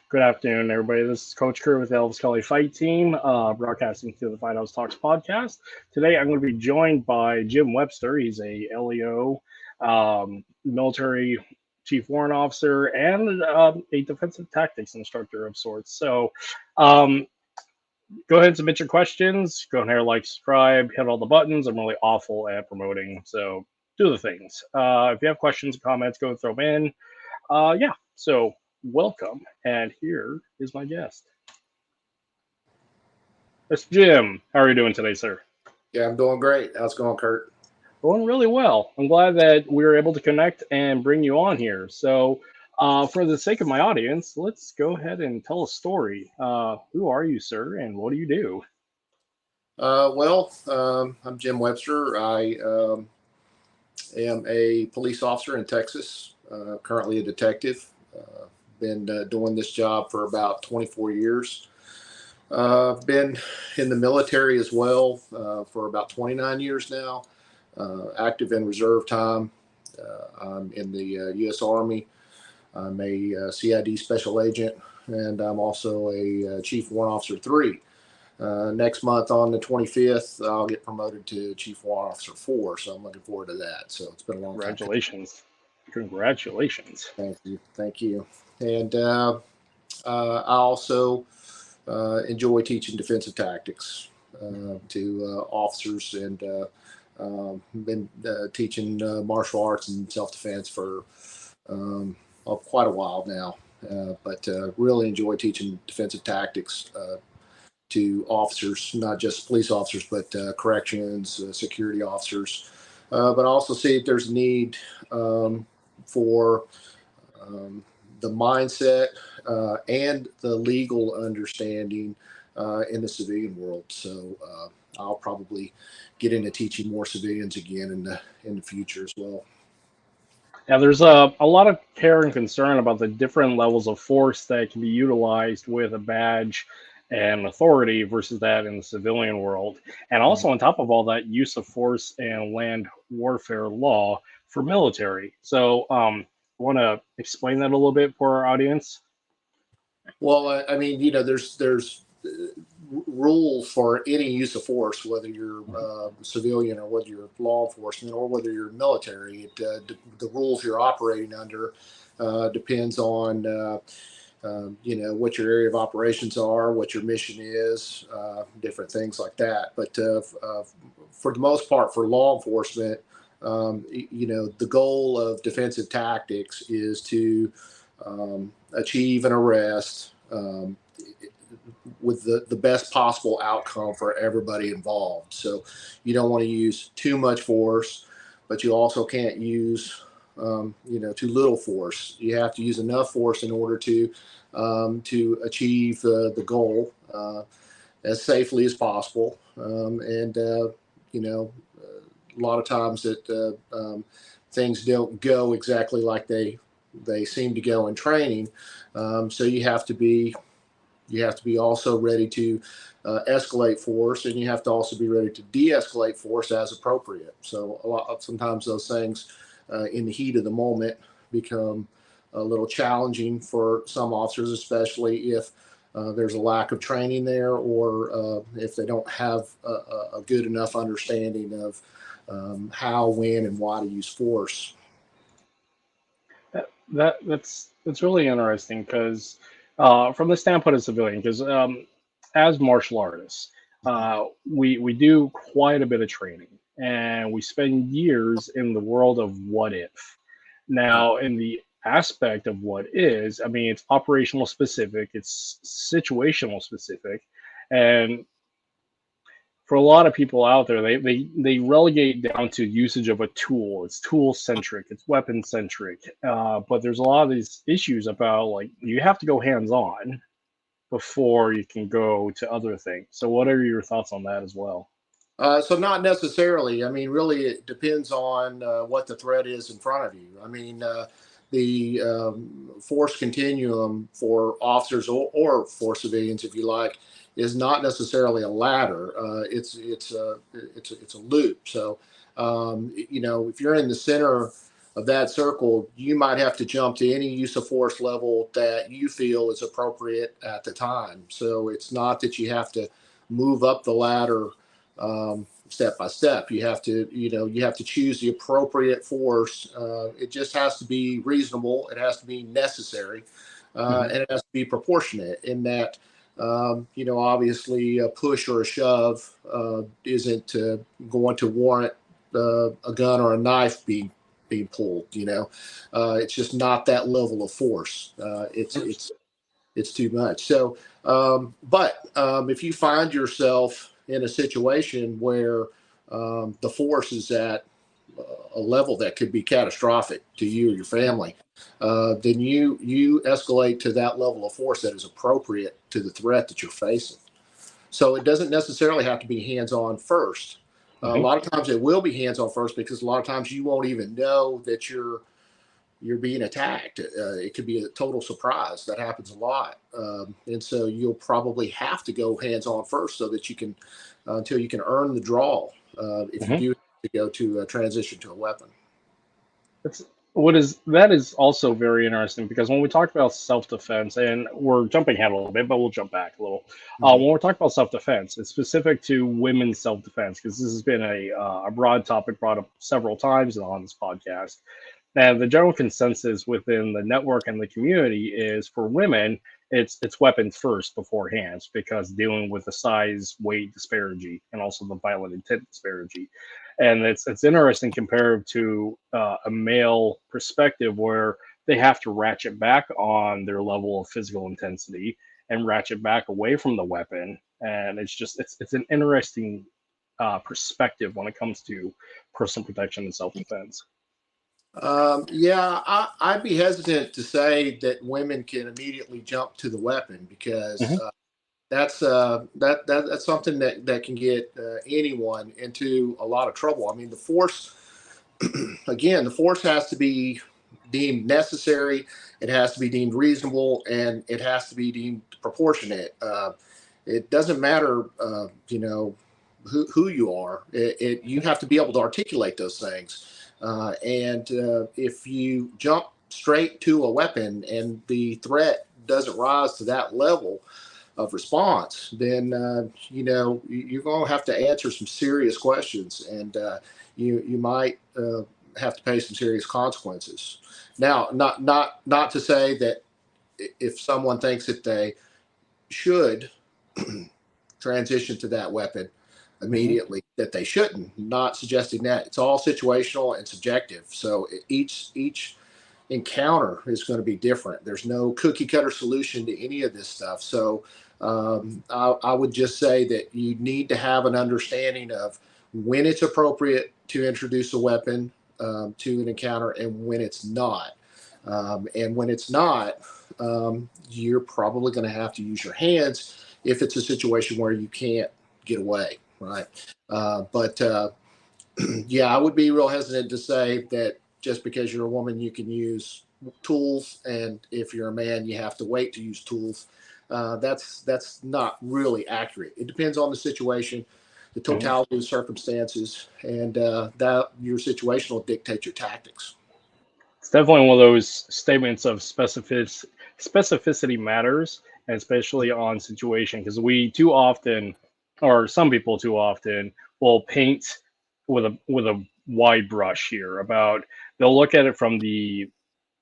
Good afternoon, everybody. This is Coach Kerr with the LFS-Kali Fight Team, broadcasting to the Fight House Talks podcast. Today, I'm going to be joined by Jim Webster. He's a LEO, military chief warrant officer, and a defensive tactics instructor of sorts. So, go ahead and submit your questions. Go ahead, like, subscribe, hit all the buttons. I'm really awful at promoting, so do the things. If you have questions or comments, go throw them in. So welcome, and here is my guest. It's Jim. How are you doing today, sir? Yeah, I'm doing great. How's it going, Kurt? Going really well. I'm glad that we were able to connect and bring you on here. So, for the sake of my audience, let's go ahead and tell a story. Who are you, sir, and what do you do? I'm Jim Webster. I am a police officer in Texas, currently a detective. Been doing this job for about 24 years. Been in the military as well for about 29 years now, active in reserve time. I'm in the U.S. Army. I'm a CID Special Agent, and I'm also a Chief Warrant Officer 3. Next month on the 25th, I'll get promoted to Chief Warrant Officer 4, so I'm looking forward to that. So it's been a long time. Congratulations. Thank you. And I also enjoy teaching defensive tactics to officers, and been teaching martial arts and self-defense for quite a while now. But really enjoy teaching defensive tactics to officers, not just police officers, but corrections, security officers. But also see if there's a need for the mindset and the legal understanding in the civilian world. So I'll probably get into teaching more civilians again in the future as well. Now, there's a lot of care and concern about the different levels of force that can be utilized with a badge and authority versus that in the civilian world. And also on top of all that, use of force and land warfare law for military. So want to explain that a little bit for our audience? Well, I mean, there's rules for any use of force, whether you're civilian or whether you're law enforcement or whether you're military. The rules you're operating under depends on what your area of operations are, what your mission is, different things like that. But for the most part, for law enforcement, the goal of defensive tactics is to achieve an arrest with the best possible outcome for everybody involved. So you don't want to use too much force, but you also can't use too little force. You have to use enough force in order to achieve the goal as safely as possible. A lot of times that things don't go exactly like they seem to go in training. So you have to be also ready to escalate force, and you have to also be ready to de-escalate force as appropriate. So sometimes those things in the heat of the moment become a little challenging for some officers, especially if there's a lack of training there, or if they don't have a good enough understanding of how, when, and why to use force. That's really interesting because from the standpoint of civilian, because as martial artists, we do quite a bit of training, and we spend years in the world of what if. Now, in the aspect of what is, I mean, it's operational specific, it's situational specific, and for a lot of people out there, they relegate down to usage of a tool. It's tool centric, it's weapon centric, but there's a lot of these issues about, like, you have to go hands on before you can go to other things. So what are your thoughts on that as well? So not necessarily. I mean, really, it depends on what the threat is in front of you. I mean, the force continuum for officers or for civilians, if you like, is not necessarily a ladder. It's a loop. So if you're in the center that circle, you might have to jump to any use of force level that you feel is appropriate at the time. So it's not that you have to move up the ladder step by step. You have to, you have to choose the appropriate force. It just has to be reasonable. It has to be necessary, and it has to be proportionate in that. Obviously a push or a shove isn't going to warrant a gun or a knife being pulled. It's just not that level of force. It's too much. So, but if you find yourself in a situation where the force is at a level that could be catastrophic to you or your family, then you escalate to that level of force that is appropriate to the threat that you're facing. So it doesn't necessarily have to be hands-on first. A lot of times it will be hands-on first because a lot of times you won't even know that you're being attacked. It could be a total surprise. That happens a lot. And so you'll probably have to go hands-on first so that you can, until you can earn the draw, if you do to go to transition to a weapon. That is also very interesting because when we talk about self-defense, and we're jumping ahead a little bit, but we'll jump back a little. When we're talking about self-defense, it's specific to women's self-defense because this has been a broad topic brought up several times on this podcast. And the general consensus within the network and the community is for women, it's weapons first before hands because dealing with the size, weight disparity, and also the violent intent disparity. And it's interesting compared to a male perspective where they have to ratchet back on their level of physical intensity and ratchet back away from the weapon. And it's an interesting perspective when it comes to personal protection and self-defense. I'd be hesitant to say that women can immediately jump to the weapon because that's something that can get anyone into a lot of trouble. I mean, the force, again, the force has to be deemed necessary. It has to be deemed reasonable, and it has to be deemed proportionate. It doesn't matter, who you are. You have to be able to articulate those things. And if you jump straight to a weapon and the threat doesn't rise to that level of response, then you're going to have to answer some serious questions, and you might have to pay some serious consequences. Now, not to say that if someone thinks that they should transition to that weapon immediately, that they shouldn't. Not suggesting that. It's all situational and subjective. So each encounter is going to be different. There's no cookie cutter solution to any of this stuff. So I would just say that you need to have an understanding of when it's appropriate to introduce a weapon to an encounter and when it's not. And when it's not, you're probably going to have to use your hands if it's a situation where you can't get away. Right. But I would be real hesitant to say that just because you're a woman, you can use tools. And if you're a man, you have to wait to use tools. That's not really accurate. It depends on the situation, the totality of the circumstances, and that your situation will dictate your tactics. It's definitely one of those statements of specificity matters, and especially on situation, because we too often, or some people too often, will paint with a wide brush here about they'll look at it from the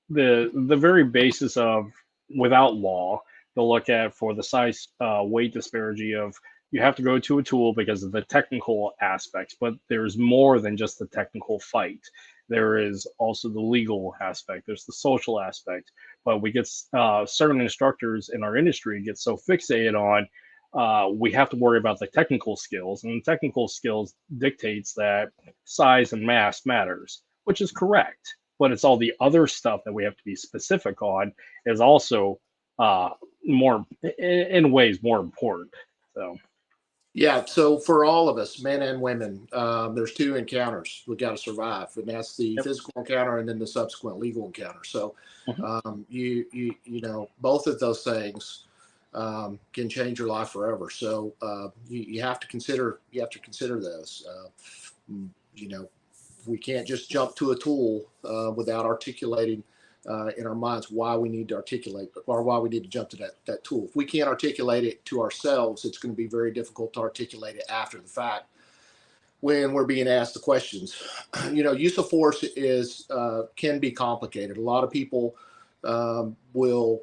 very basis of without law. They'll look at for the size weight disparity of you have to go to a tool because of the technical aspects, but there's more than just the technical fight. There is also the legal aspect. There's the social aspect. But we get certain instructors in our industry get so fixated on we have to worry about the technical skills, and the technical skills dictates that size and mass matters, which is correct. But it's all the other stuff that we have to be specific on is also more, in ways, more important. So. Yeah, so for all of us, men and women, there's two encounters we got to survive, and that's the physical encounter and then the subsequent legal encounter. So, you know, both of those things can change your life forever. So, you have to consider those. You know, We can't just jump to a tool without articulating in our minds why we need to articulate or why we need to jump to that tool. If we can't articulate it to ourselves, it's going to be very difficult to articulate it after the fact when we're being asked the questions. Use of force can be complicated. A lot of people will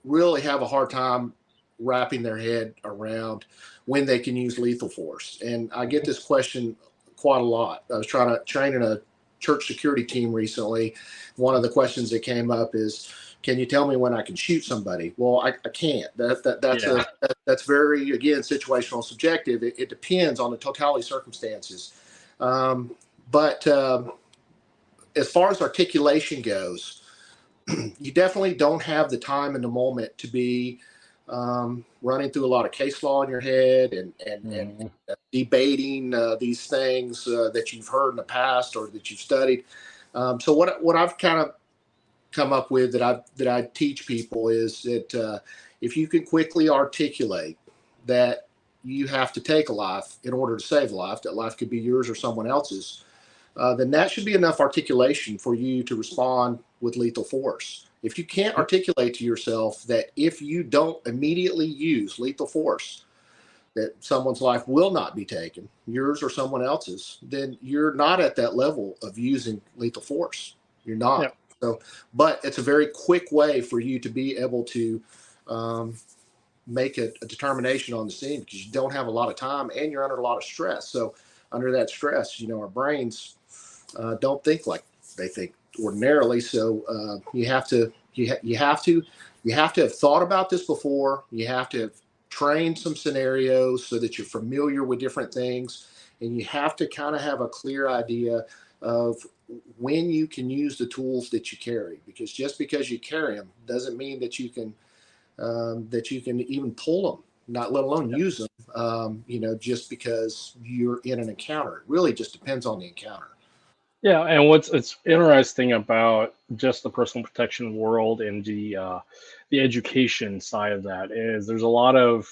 really have a hard time wrapping their head around when they can use lethal force. And I get this question quite a lot. I was trying to train in a church security team recently. One of the questions that came up is, can you tell me when I can shoot somebody? Well, I can't. That's very, again, situational, subjective. It depends on the totality of circumstances. But as far as articulation goes, you definitely don't have the time and the moment to be running through a lot of case law in your head and debating these things that you've heard in the past or that you've studied. So what I've kind of come up with that I teach people is that if you can quickly articulate that you have to take a life in order to save a life, that life could be yours or someone else's, then that should be enough articulation for you to respond with lethal force. If you can't articulate to yourself that if you don't immediately use lethal force, that someone's life will not be taken, yours or someone else's, then you're not at that level of using lethal force. You're not. Yeah. So, but it's a very quick way for you to be able to make a determination on the scene, because you don't have a lot of time and you're under a lot of stress. So under that stress, our brains don't think like they think ordinarily. So you have to have thought about this before. You have to have trained some scenarios so that you're familiar with different things, and you have to kind of have a clear idea of when you can use the tools that you carry, because just because you carry them doesn't mean that you can even pull them, not let alone use them, just because you're in an encounter. It really just depends on the encounter. Yeah, and it's interesting about just the personal protection world and the education side of that is there's a lot of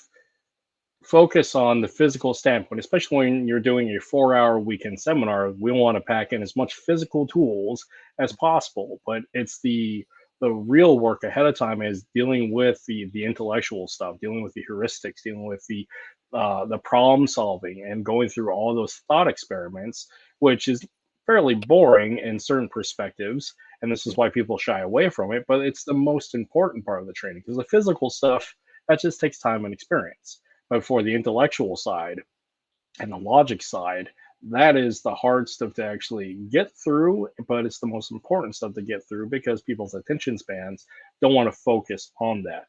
focus on the physical standpoint, especially when you're doing a 4-hour weekend seminar. We want to pack in as much physical tools as possible, but it's the real work ahead of time is dealing with the intellectual stuff, dealing with the heuristics, dealing with the problem solving, and going through all those thought experiments, which is fairly boring in certain perspectives, and this is why people shy away from it. But it's the most important part of the training, because the physical stuff, that just takes time and experience. But for the intellectual side and the logic side, that is the hard stuff to actually get through, but it's the most important stuff to get through because people's attention spans don't want to focus on that.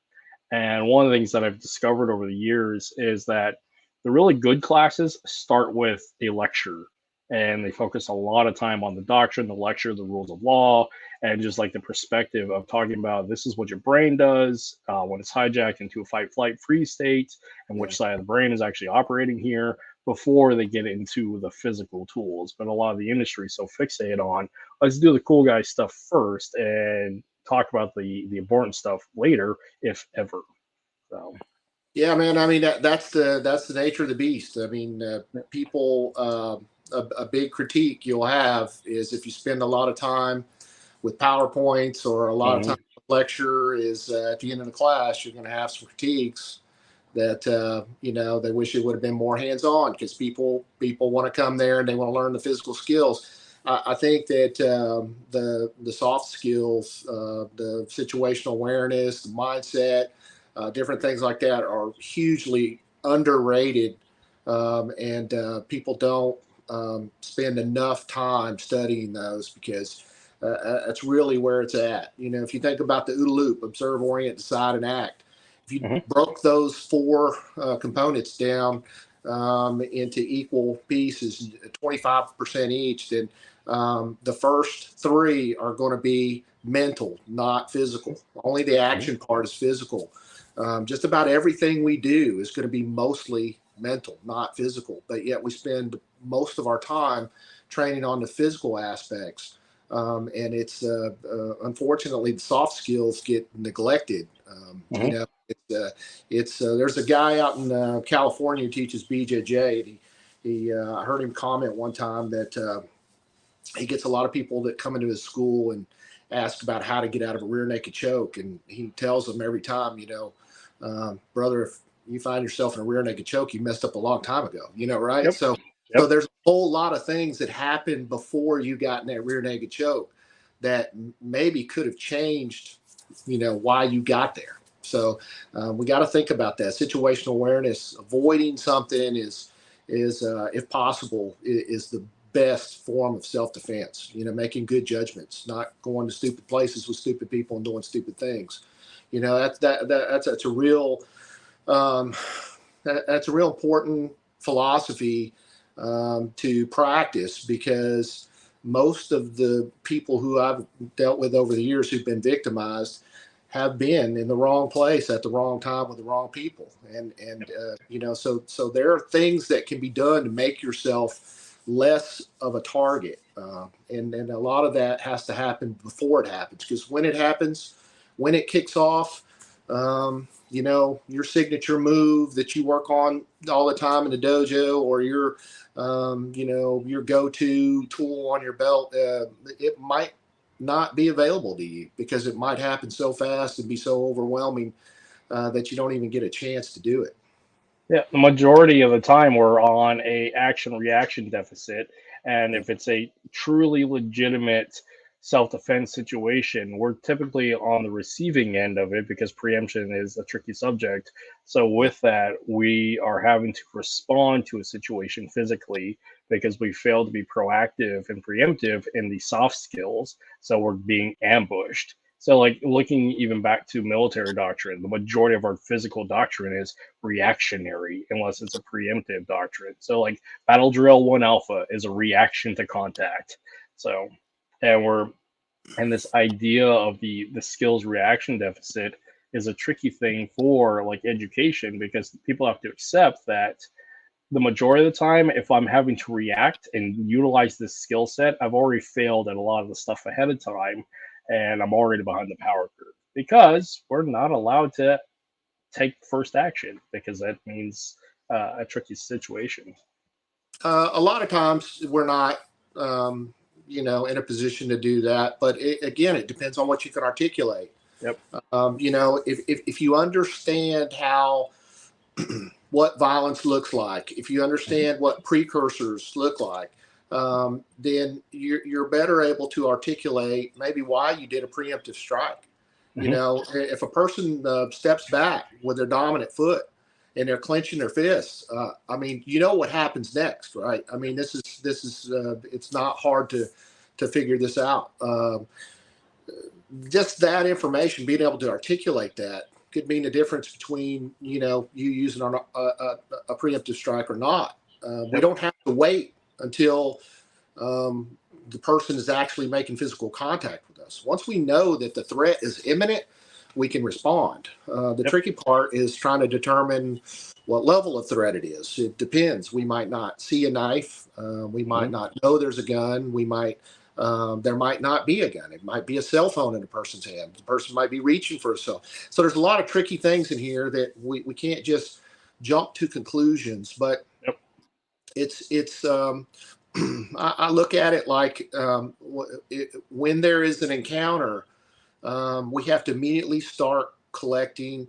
And one of the things that I've discovered over the years is that the really good classes start with a lecture, and they focus a lot of time on the doctrine, the lecture, the rules of law, and just like the perspective of talking about this is what your brain does when it's hijacked into a fight, flight, freeze state, and which side of the brain is actually operating here, before they get into the physical tools. But a lot of the industry is so fixated on, let's do the cool guy stuff first and talk about the important stuff later, if ever. So. Yeah, man. I mean, that's the nature of the beast. I mean, people. A big critique you'll have is if you spend a lot of time with PowerPoints or a lot of time with lecture, is at the end of the class you're going to have some critiques that they wish it would have been more hands-on, because people want to come there and they want to learn the physical skills. I think that the soft skills, the situational awareness, the mindset, different things like that are hugely underrated, and people don't spend enough time studying those, because that's really where it's at. If you think about the OODA loop, observe, orient, decide, and act, if you broke those 4 components down into equal pieces, 25% each, then the first 3 are going to be mental, not physical. Only the action part is physical. Just about everything we do is going to be mostly mental, not physical, but yet we spend most of our time training on the physical aspects, and it's unfortunately the soft skills get neglected. There's a guy out in California who teaches BJJ. I heard him comment one time that he gets a lot of people that come into his school and ask about how to get out of a rear naked choke. And he tells them every time, brother, if you find yourself in a rear naked choke, you messed up a long time ago, right? Yep. So there's a whole lot of things that happened before you got in that rear naked choke that maybe could have changed, why you got there. So we got to think about that. Situational awareness, avoiding something is if possible, is the best form of self-defense. Making good judgments, not going to stupid places with stupid people and doing stupid things. That's a real that's a real important philosophy to practice, because most of the people who I've dealt with over the years who've been victimized have been in the wrong place at the wrong time with the wrong people. And so there are things that can be done to make yourself less of a target. And a lot of that has to happen before it happens, because when it happens, when it kicks off, your signature move that you work on all the time in the dojo, or your go-to tool on your belt, it might not be available to you because it might happen so fast and be so overwhelming that you don't even get a chance to do it. Yeah, the majority of the time we're on a action reaction deficit, and if it's a truly legitimate self-defense situation, we're typically on the receiving end of it, because preemption is a tricky subject. So with that, we are having to respond to a situation physically because we failed to be proactive and preemptive in the soft skills. So we're being ambushed. So, like, looking even back to military doctrine, the majority of our physical doctrine is reactionary unless it's a preemptive doctrine. So, like, Battle Drill 1 Alpha is a reaction to contact. So, and this idea of the skills reaction deficit is a tricky thing for, like, education, because people have to accept that the majority of the time, if I'm having to react and utilize this skill set, I've already failed at a lot of the stuff ahead of time, and I'm already behind the power curve, because we're not allowed to take first action, because that means a tricky situation. A lot of times we're not, in a position to do that. But again, it depends on what you can articulate. Yep. If you understand how what violence looks like, if you understand what precursors look like, then you're better able to articulate maybe why you did a preemptive strike. If a person steps back with their dominant foot and they're clenching their fists, what happens next, right? I mean, this is it's not hard to figure this out. Just that information, being able to articulate that, could mean the difference between you using a preemptive strike or not. We don't have to wait until the person is actually making physical contact with us. Once we know that the threat is imminent, we can respond. The tricky part is trying to determine what level of threat it is. It depends. We might not see a knife. We might not know there's a gun. There might not be a gun. It might be a cell phone in a person's hand. The person might be reaching for a cell. So there's a lot of tricky things in here that we can't just jump to conclusions. But it's I look at it like when there is an encounter, we have to immediately start collecting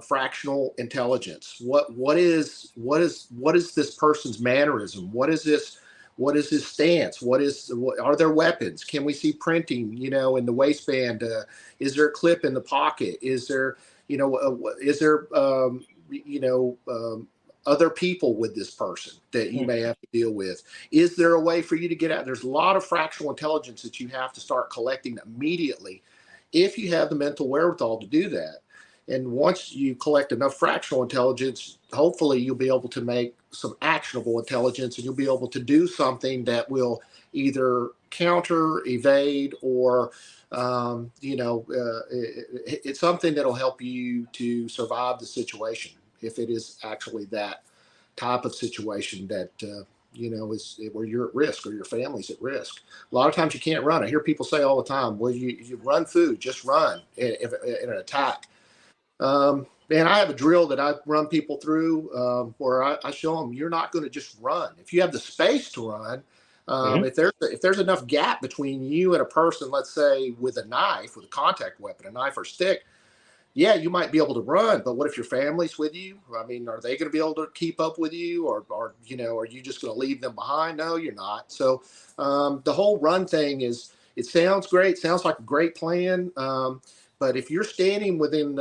fractional intelligence. What is this person's mannerism? What is his stance? Are there weapons? Can we see printing, in the waistband? Is there a clip in the pocket? Is there, other people with this person that you may have to deal with? Is there a way for you to get out? There's a lot of fractional intelligence that you have to start collecting immediately if you have the mental wherewithal to do that. And once you collect enough fractional intelligence, hopefully you'll be able to make some actionable intelligence, and you'll be able to do something that will either counter, evade, or it's something that'll help you to survive the situation, if it is actually that type of situation that is where you're at risk or your family's at risk. A lot of times you can't run. I hear people say all the time, well, you run food, just run in an attack. And I have a drill that I run people through where I show them, you're not going to just run. If you have the space to run, Mhm. If there's enough gap between you and a person, let's say with a knife, with a contact weapon, a knife or stick, yeah, you might be able to run, but what if your family's with you? I mean, are they going to be able to keep up with you, or are you just going to leave them behind? No, you're not. So the whole run thing it sounds great, sounds like a great plan, but if you're standing within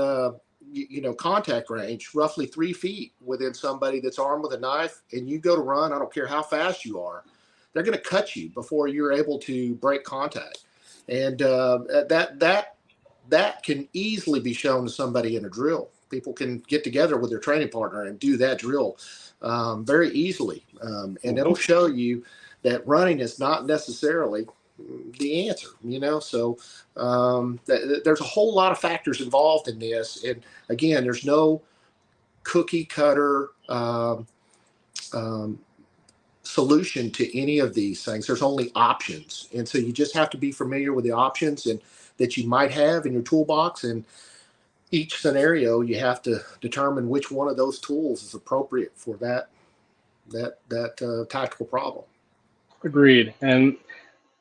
contact range, roughly 3 feet within somebody that's armed with a knife, and you go to run, I don't care how fast you are, they're going to cut you before you're able to break contact, and that can easily be shown to somebody in a drill. People can get together with their training partner and do that drill very easily. And it'll Mhm. show you that running is not necessarily the answer, So there's a whole lot of factors involved in this. And again, there's no cookie cutter solution to any of these things. There's only options. And so you just have to be familiar with the options and that you might have in your toolbox. And each scenario, you have to determine which one of those tools is appropriate for that tactical problem. Agreed. And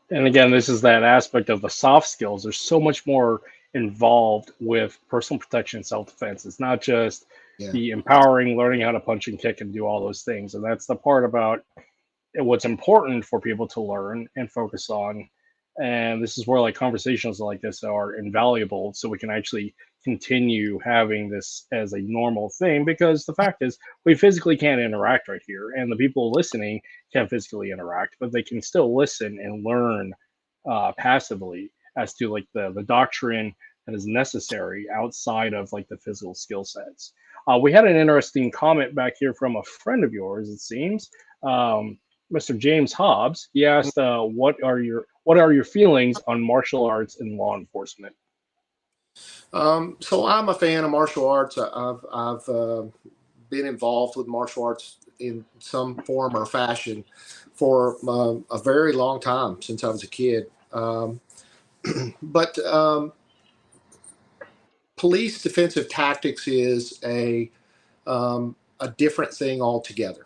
again, this is that aspect of the soft skills. There's so much more involved with personal protection and self-defense. It's not just Yeah. the empowering, learning how to punch and kick and do all those things. And that's the part about what's important for people to learn and focus on. And this is where like conversations like this are invaluable, so we can actually continue having this as a normal thing, because the fact is we physically can't interact right here, and the people listening can't physically interact, but they can still listen and learn passively as to like the doctrine that is necessary outside of like the physical skill sets. We had an interesting comment back here from a friend of yours, it seems. Mr. James Hobbs. He asked, what are your feelings on martial arts in law enforcement?" So I'm a fan of martial arts. I've been involved with martial arts in some form or fashion for a very long time, since I was a kid. But police defensive tactics is a different thing altogether.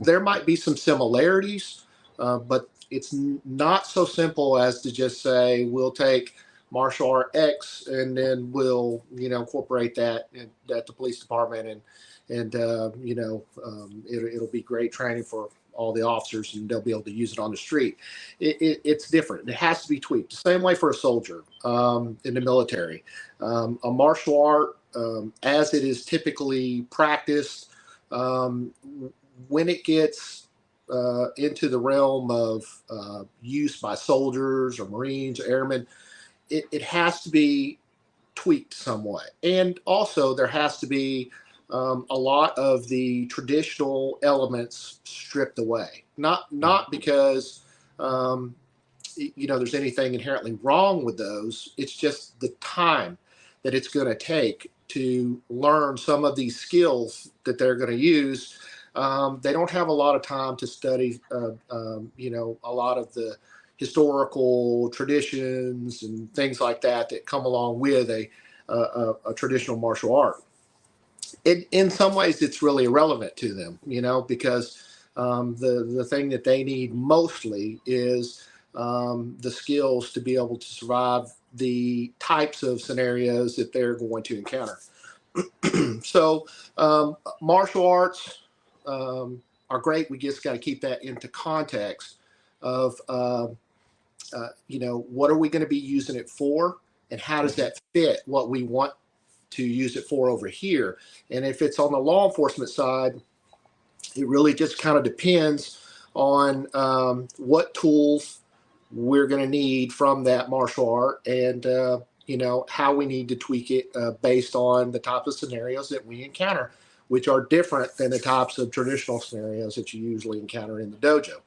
There might be some similarities, but it's not so simple as to just say we'll take martial art X and then we'll incorporate that at the police department, and it'll be great training for all the officers and they'll be able to use it on the street. It's different. It has to be tweaked. The same way for a soldier in the military. A martial art, as it is typically practiced, when it gets into the realm of use by soldiers or Marines or airmen, it has to be tweaked somewhat. And also there has to be a lot of the traditional elements stripped away. Not because there's anything inherently wrong with those. It's just the time that it's going to take to learn some of these skills that they're going to use. They don't have a lot of time to study, a lot of the historical traditions and things like that come along with a traditional martial art. In some ways, it's really irrelevant to them, because the thing that they need mostly is the skills to be able to survive the types of scenarios that they're going to encounter. So martial arts are great. We just got to keep that into context of, what are we going to be using it for, and how does that fit what we want to use it for over here? And if it's on the law enforcement side, it really just kind of depends on what tools we're going to need from that martial art, and how we need to tweak it based on the type of scenarios that we encounter, which are different than the types of traditional scenarios that you usually encounter in the dojo.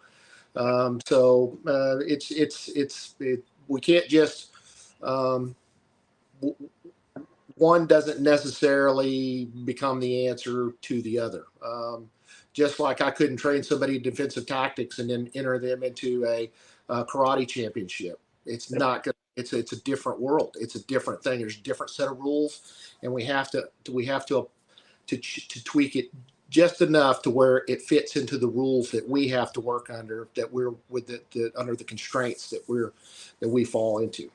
We can't just one doesn't necessarily become the answer to the other. Just like I couldn't train somebody in defensive tactics and then enter them into a karate championship. It's not good. It's a different world. It's a different thing. There's a different set of rules, and we have to tweak it just enough to where it fits into the rules that we have to work under, that we're with under the constraints that we fall into.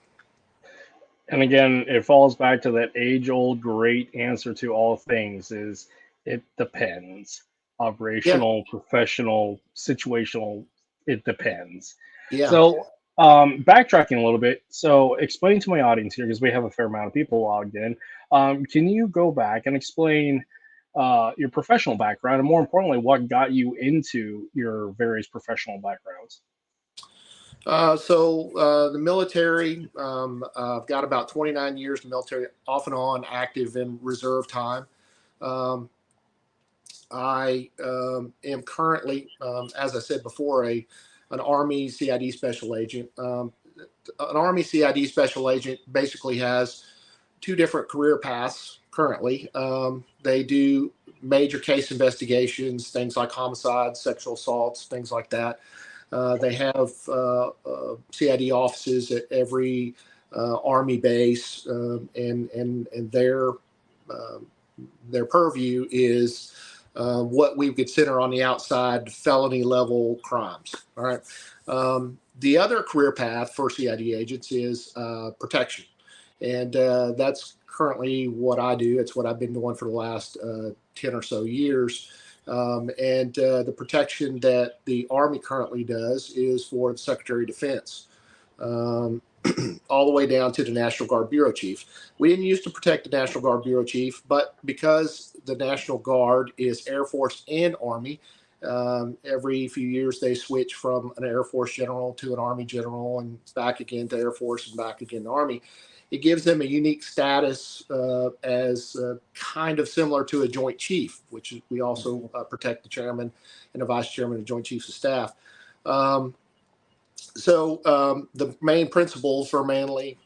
And again, it falls back to that age-old great answer to all things is it depends. Yeah, Operational, professional, situational, it depends. yeah. So, backtracking a little bit, so explain to my audience here, because we have a fair amount of people logged in. Can you go back and explain your professional background, and more importantly, what got you into your various professional backgrounds? The military, I've got about 29 years in the military, off and on, active in reserve time. Um, I am currently, as I said before, an Army CID Special Agent. An Army CID Special Agent basically has two different career paths currently. They do major case investigations, things like homicides, sexual assaults, things like that. They have CID offices at every Army base, and their purview is what we consider on the outside felony level crimes. All right. The other career path for CID agents is protection, and that's currently what I do. It's what I've been doing for the last 10 or so years. The protection that the Army currently does is for the Secretary of Defense, all the way down to the National Guard Bureau Chief. We didn't used to protect the National Guard Bureau Chief, but because the National Guard is Air Force and Army, every few years they switch from an Air Force general to an Army general and back again to Air Force and back again to Army. It gives them a unique status as kind of similar to a Joint Chief, which we also protect the chairman and the vice chairman and Joint Chiefs of Staff. The main principles are mainly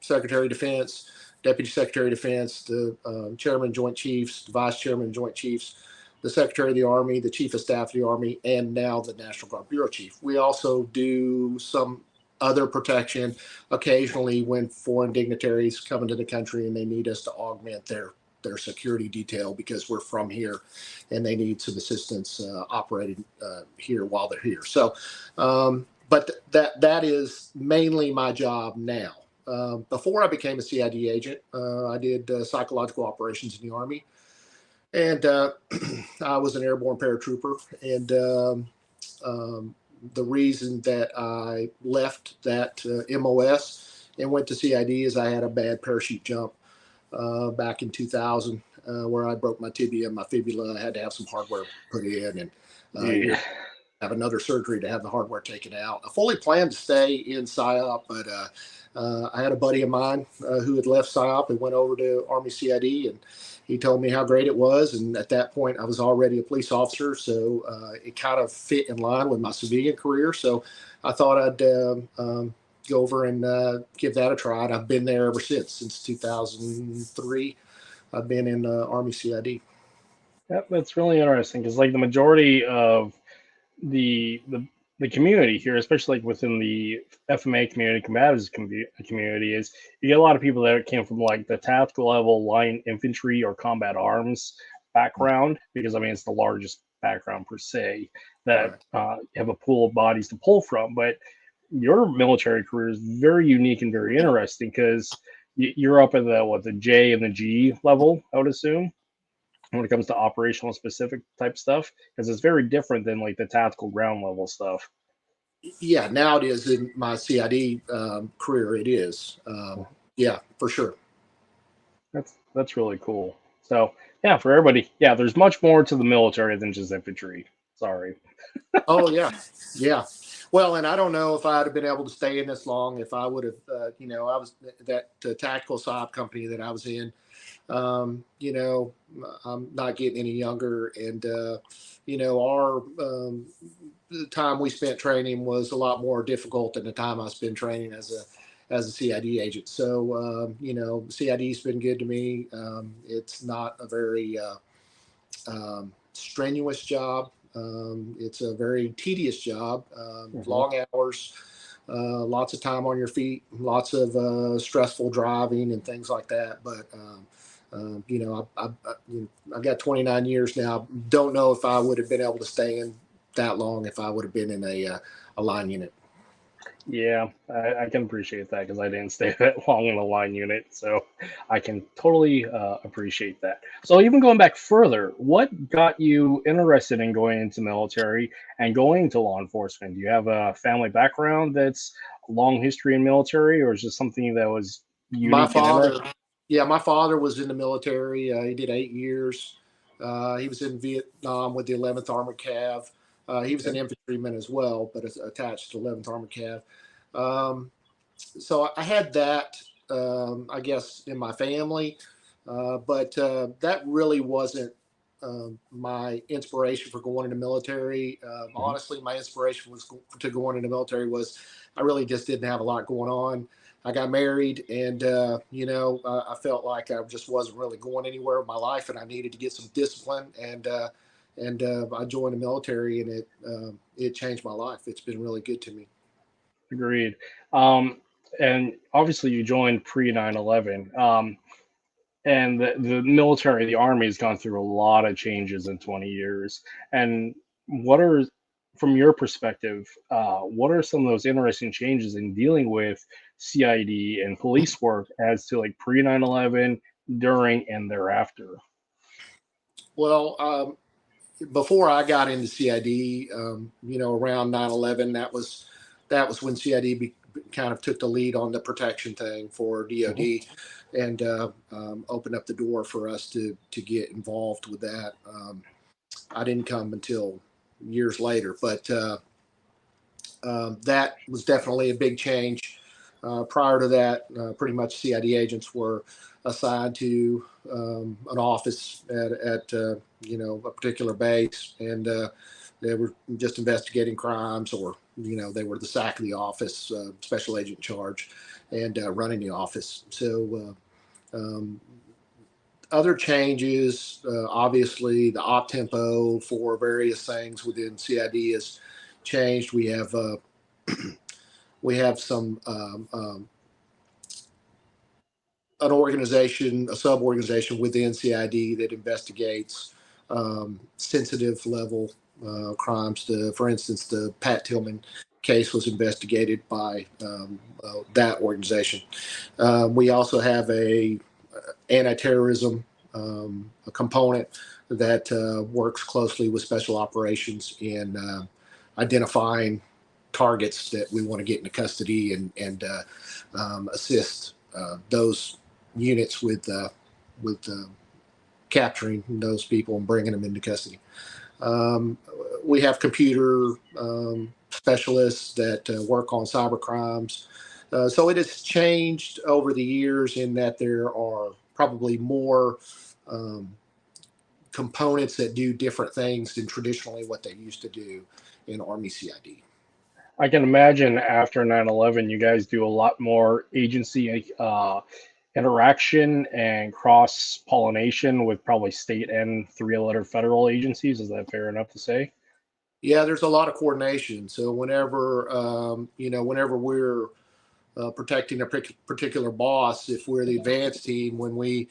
Secretary of Defense, Deputy Secretary of Defense, the Chairman Joint Chiefs, the Vice Chairman Joint Chiefs, the Secretary of the Army, the Chief of Staff of the Army, and now the National Guard Bureau Chief. We also do some other protection occasionally when foreign dignitaries come into the country and they need us to augment their security detail because we're from here and they need some assistance operating here while they're here. So, but that is mainly my job now. Before I became a CID agent, I did psychological operations in the Army, and I was an airborne paratrooper. And the reason that I left that MOS and went to CID is I had a bad parachute jump back in 2000 where I broke my tibia and my fibula. I had to have some hardware put in, and have another surgery to have the hardware taken out. I fully planned to stay in PSYOP, but I had a buddy of mine who had left PSYOP and went over to Army CID, and he told me how great it was. And at that point, I was already a police officer, so it kind of fit in line with my civilian career. So I thought I'd go over and give that a try. And I've been there ever since 2003. I've been in Army CID. Yep, that's really interesting because like the majority of the community here, especially like within the FMA community, Combatives community, is you get a lot of people that came from like the tactical level line infantry or combat arms background, because I mean it's the largest background per se that have a pool of bodies to pull from. But your military career is very unique and very interesting because you're up at the J and the G level, I would assume, when it comes to operational specific type stuff, because it's very different than like the tactical ground level stuff. Yeah, now it is in my CID career. It is. Yeah, for sure. That's really cool. So yeah, for everybody, yeah, there's much more to the military than just infantry. Sorry. Oh yeah, yeah. Well, and I don't know if I'd have been able to stay in this long if I would have, I was that tactical SOP company that I was in. I'm not getting any younger, and our the time we spent training was a lot more difficult than the time I spent training as a CID agent. So CID's been good to me. It's not a very strenuous job. It's a very tedious job, long hours, lots of time on your feet, lots of stressful driving and things like that. But I've got 29 years now. Don't know if I would have been able to stay in that long if I would have been in a line unit. Yeah, I can appreciate that because I didn't stay that long in a line unit, so I can totally appreciate that. So even going back further, what got you interested in going into military and going into law enforcement? Do you have a family background that's a long history in military, or is it something that was My unique and father, interesting? yeah, my father was in the military. He did 8 years. He was in Vietnam with the 11th Armored Cav. He was an Okay. infantryman as well, but attached to 11th Armored Cav. Um, so I had that, I guess, in my family, but that really wasn't my inspiration for going into military. Mhm. Honestly, my inspiration was to going into military was I really just didn't have a lot going on. I got married, and I felt like I just wasn't really going anywhere with my life, and I needed to get some discipline. And I joined the military, and it changed my life. It's been really good to me. Agreed. Um, and obviously, you joined pre 9/11. And the military, the army has gone through a lot of changes in 20 years. And what are, from your perspective, what are some of those interesting changes in dealing with CID and police work as to like pre 9/11, during, and thereafter? Well, before I got into CID, around 9/11, that was when CID kind of took the lead on the protection thing for Mhm. DoD, and opened up the door for us to get involved with that. I didn't come until years later, but that was definitely a big change. Prior to that, pretty much CID agents were assigned to an office at a particular base, and they were just investigating crimes, or they were the SAC of the office, special agent in charge, and running the office. So other changes, obviously, the op tempo for various things within CID has changed. We have some an organization, a sub-organization within CID that investigates sensitive level crimes. For instance, the Pat Tillman case was investigated by that organization. We also have a anti-terrorism a component that works closely with special operations in identifying targets that we want to get into custody, and assist those units with capturing those people and bringing them into custody. We have computer specialists that work on cyber crimes. So it has changed over the years in that there are probably more um, components that do different things than traditionally what they used to do in Army CID. I can imagine after 9/11, you guys do a lot more agency interaction and cross pollination with probably state and three-letter federal agencies. Is that fair enough to say? Yeah, there's a lot of coordination. So whenever we're protecting a particular boss, if we're the advance team, when we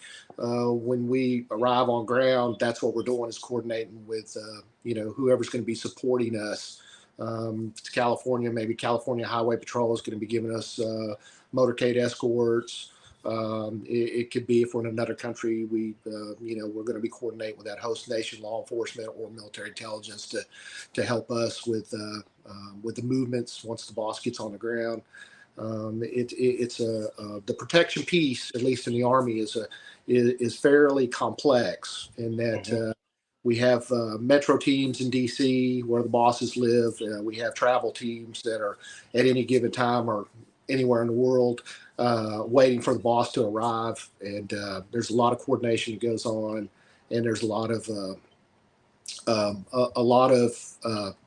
arrive on ground, that's what we're doing, is coordinating with whoever's going to be supporting us. If it's California, maybe California Highway Patrol is going to be giving us motorcade escorts. It could be, if we're in another country, we're going to be coordinating with that host nation law enforcement or military intelligence to help us with the movements once the boss gets on the ground. It's the protection piece, at least in the Army, is fairly complex in that Mhm. we have metro teams in DC where the bosses live. We have travel teams that are at any given time or anywhere in the world waiting for the boss to arrive. And there's a lot of coordination that goes on, and there's a lot of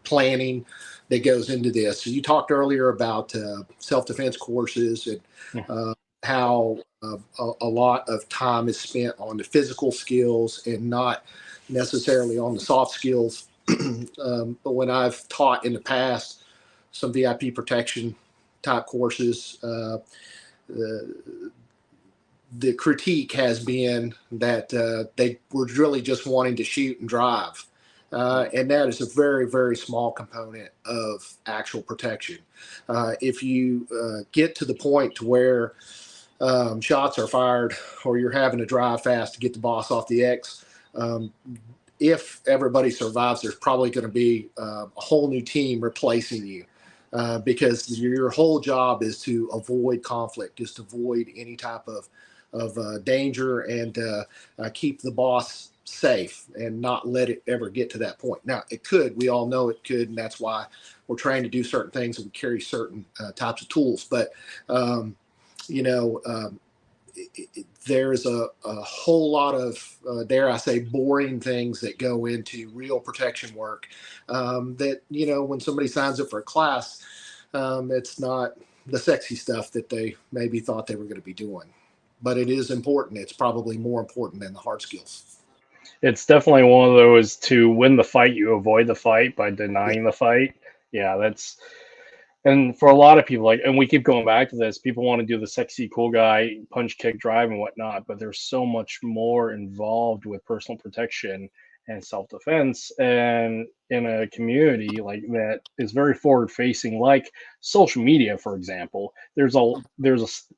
planning that goes into this. So you talked earlier about self-defense courses, and how a lot of time is spent on the physical skills and not necessarily on the soft skills. But when I've taught in the past some VIP protection type courses, the critique has been that they were really just wanting to shoot and drive. And that is a very, very small component of actual protection. If you get to the point to where shots are fired or you're having to drive fast to get the boss off the X, if everybody survives, there's probably going to be a whole new team replacing you. Because your whole job is to avoid conflict, is to avoid any type of danger, and keep the boss safe and not let it ever get to that point. Now, it could. We all know it could, and that's why we're trying to do certain things and we carry certain types of tools. But, there's a whole lot of, dare I say, boring things that go into real protection work that, when somebody signs up for a class, it's not the sexy stuff that they maybe thought they were going to be doing. But it is important. It's probably more important than the hard skills. It's definitely one of those, to win the fight, you avoid the fight by denying the fight. Yeah, and for a lot of people, and we keep going back to this, people want to do the sexy, cool guy, punch, kick, drive, and whatnot, but there's so much more involved with personal protection and self-defense, and in a community like that is very forward-facing, like social media, for example. There's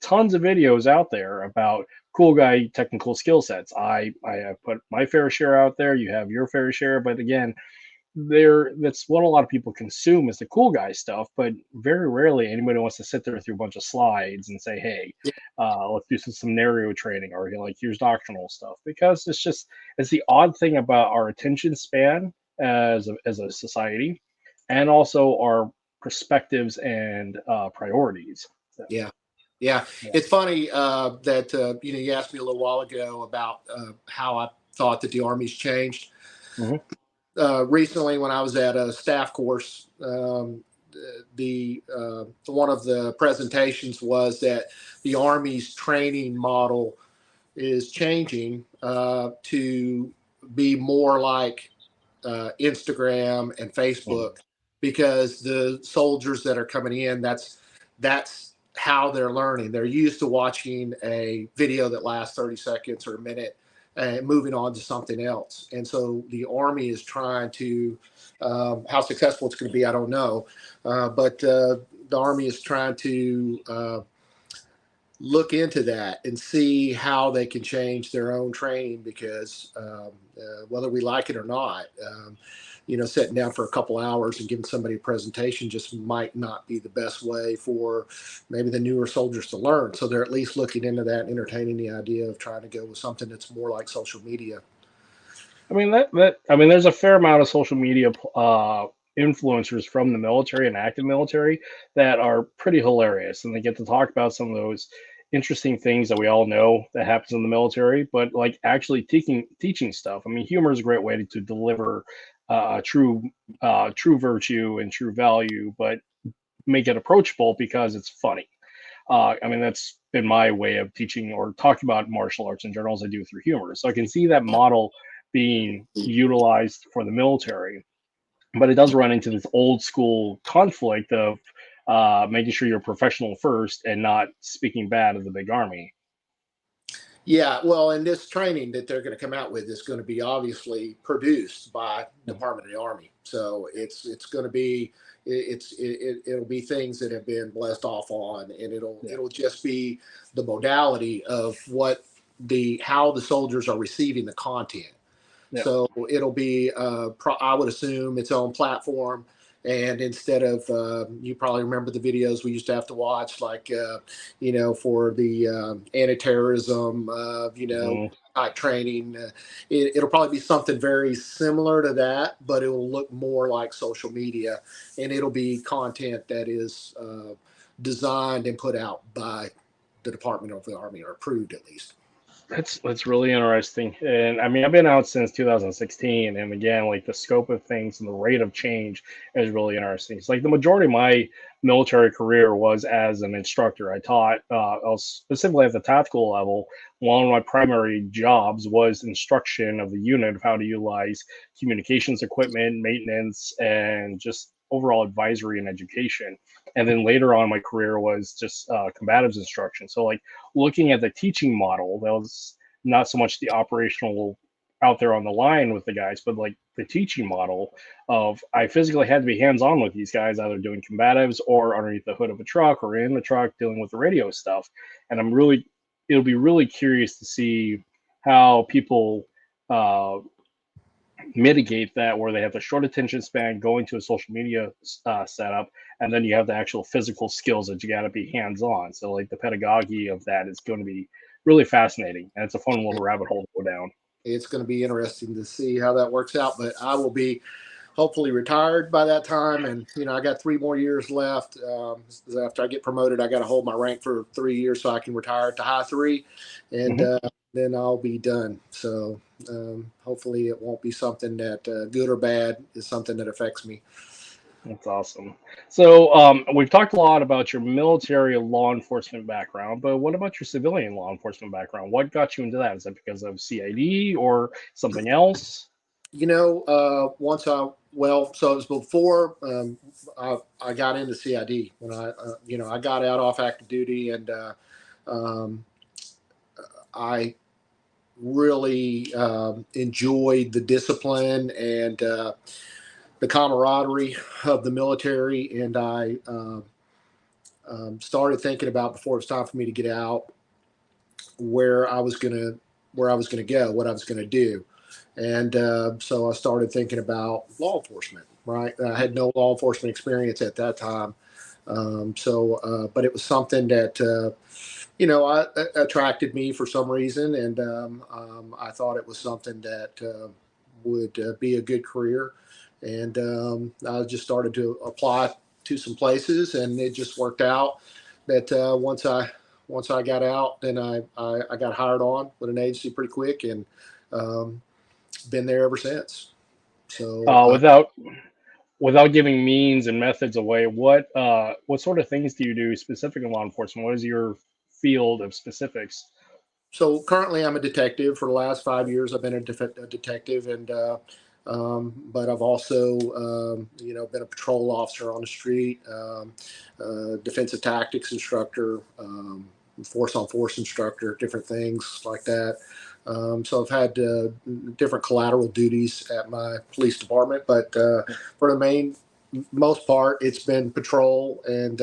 tons of videos out there about cool guy technical skill sets. I have put my fair share out there. You have your fair share, but again, that's what a lot of people consume, is the cool guy stuff, but very rarely anybody wants to sit there through a bunch of slides and say, hey, let's do some scenario training, or here's doctrinal stuff, because it's the odd thing about our attention span as a society, and also our perspectives and priorities. So, yeah. It's funny that you asked me a little while ago about how I thought that the Army's changed. Mm-hmm. Recently, when I was at a staff course, one of the presentations was that the Army's training model is changing to be more like Instagram and Facebook, because the soldiers that are coming in, that's how they're learning. They're used to watching a video that lasts 30 seconds or a minute, and moving on to something else. And so the Army is trying to, how successful it's going to be, I don't know. But the Army is trying to look into that and see how they can change their own training, because whether we like it or not, sitting down for a couple hours and giving somebody a presentation just might not be the best way for maybe the newer soldiers to learn. So they're at least looking into that and entertaining the idea of trying to go with something that's more like social media. I mean, there's a fair amount of social media influencers from the military and active military that are pretty hilarious, and they get to talk about some of those interesting things that we all know that happens in the military, but actually teaching stuff. I mean, humor is a great way to deliver true virtue and true value, but make it approachable because it's funny. That's been my way of teaching or talking about martial arts in general, as I do through humor. So I can see that model being utilized for the military, but it does run into this old school conflict of making sure you're professional first and not speaking bad of the big Army. Yeah, well, and this training that they're going to come out with is going to be obviously produced by Department of the Army. So it's going to be, it'll be things that have been blessed off on, and it'll just be the modality of how the soldiers are receiving the content. Yeah. So it'll be, I would assume, its own platform. And instead of, you probably remember the videos we used to have to watch, for the anti-terrorism, type training, it'll probably be something very similar to that, but it will look more like social media, and it'll be content that is designed and put out by the Department of the Army, or approved at least. That's really interesting. And I've been out since 2016, and again, the scope of things and the rate of change is really interesting. It's the majority of my military career was as an instructor. I taught, specifically at the tactical level. One of my primary jobs was instruction of the unit of how to utilize communications equipment, maintenance, and just overall advisory and education. And then later on in my career was just combatives instruction. So like looking at the teaching model, that was not so much the operational out there on the line with the guys, but like the teaching model of I physically had to be hands-on with these guys, either doing combatives or underneath the hood of a truck or in the truck dealing with the radio stuff. And it'll be really curious to see how people mitigate that, where they have the short attention span going to a social media setup, and then you have the actual physical skills that you got to be hands-on. So like the pedagogy of that is going to be really fascinating, and it's a fun little rabbit hole to go down. It's going to be interesting to see how that works out, but I will be hopefully retired by that time. And, I got 3 more years left. After I get promoted, I got to hold my rank for 3 years so I can retire at the high 3, and then I'll be done. So hopefully it won't be something that good or bad is something that affects me. That's awesome. So we've talked a lot about your military law enforcement background, but what about your civilian law enforcement background? What got you into that? Is that because of CID or something else? So it was before I got into CID when I got out off active duty, and I really enjoyed the discipline and the camaraderie of the military, and I started thinking about, before it was time for me to get out, where I was gonna go, what I was gonna do. And so I started thinking about law enforcement, right? I had no law enforcement experience at that time. But it was something that, attracted me for some reason. And I thought it was something that would be a good career. And I just started to apply to some places, and it just worked out that once I got out, then I got hired on with an agency pretty quick, and been there ever since. So without giving means and methods away, what sort of things do you do specific in law enforcement? What is your field of specifics? So currently I'm a detective. For the last 5 years, I've been a detective, and but I've also been a patrol officer on the street, defensive tactics instructor, force on force instructor, different things like that. So I've had different collateral duties at my police department, but for the most part, it's been patrol, and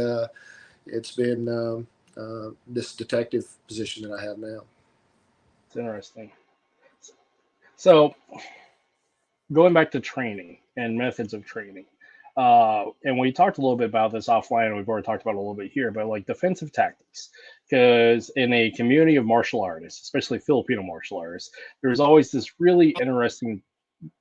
it's been this detective position that I have now. It's interesting. So going back to training and methods of training, and we talked a little bit about this offline, and we've already talked about it a little bit here, but like defensive tactics, because in a community of martial artists, especially Filipino martial artists, there's always this really interesting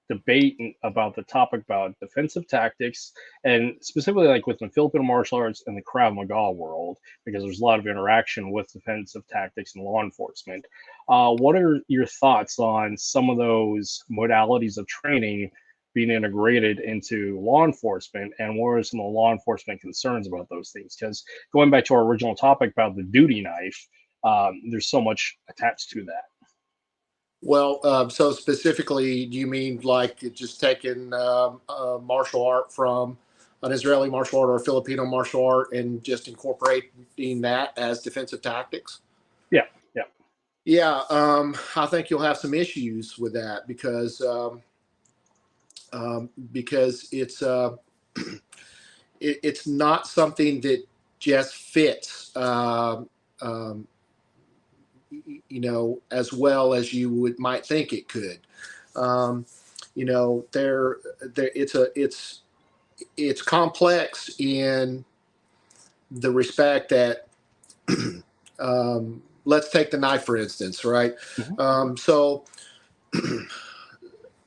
debate about the topic about defensive tactics, and specifically like within Filipino martial arts and the Krav Maga world, because there's a lot of interaction with defensive tactics and law enforcement. What are your thoughts on some of those modalities of training being integrated into law enforcement, and what are some of the law enforcement concerns about those things? Because going back to our original topic about the duty knife, there's so much attached to that. Well, so specifically, do you mean like just taking martial art from an Israeli martial art or a Filipino martial art and just incorporating that as defensive tactics? Yeah. I think you'll have some issues with that because it's it's not something that just fits. As well as you might think it could. It's complex in the respect that, let's take the knife, for instance, right? So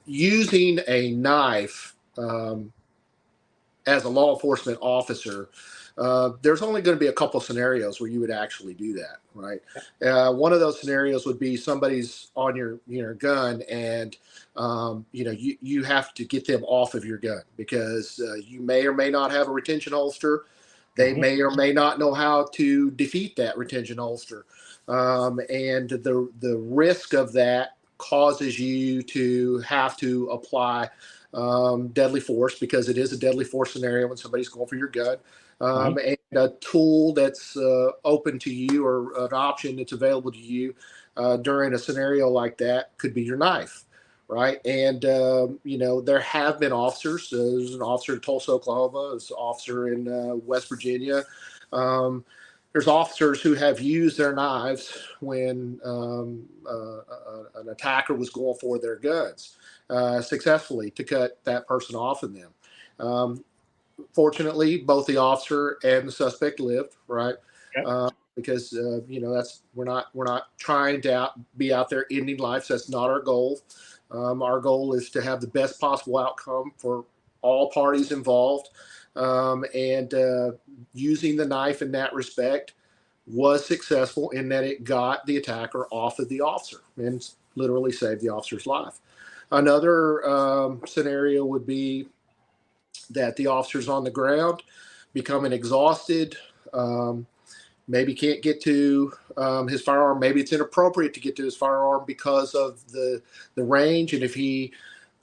using a knife as a law enforcement officer, there's only going to be a couple scenarios where you would actually do that, right? One of those scenarios would be somebody's on your gun, and you have to get them off of your gun because you may or may not have a retention holster. They may or may not know how to defeat that retention holster, and the risk of that causes you to have to apply deadly force, because it is a deadly force scenario when somebody's going for your gun. And a tool that's open to you, or an option that's available to you during a scenario like that, could be your knife, right? And, there have been officers. There's an officer in Tulsa, Oklahoma. There's an officer in West Virginia. There's officers who have used their knives when an attacker was going for their guns successfully to cut that person off of them. Fortunately, both the officer and the suspect lived, right? Yep. Because we're not trying to be out there ending lives. That's not our goal. Our goal is to have the best possible outcome for all parties involved. And using the knife in that respect was successful in that it got the attacker off of the officer and literally saved the officer's life. Another scenario would be that the officer's on the ground, becoming exhausted, maybe can't get to his firearm. Maybe it's inappropriate to get to his firearm because of the range. And if he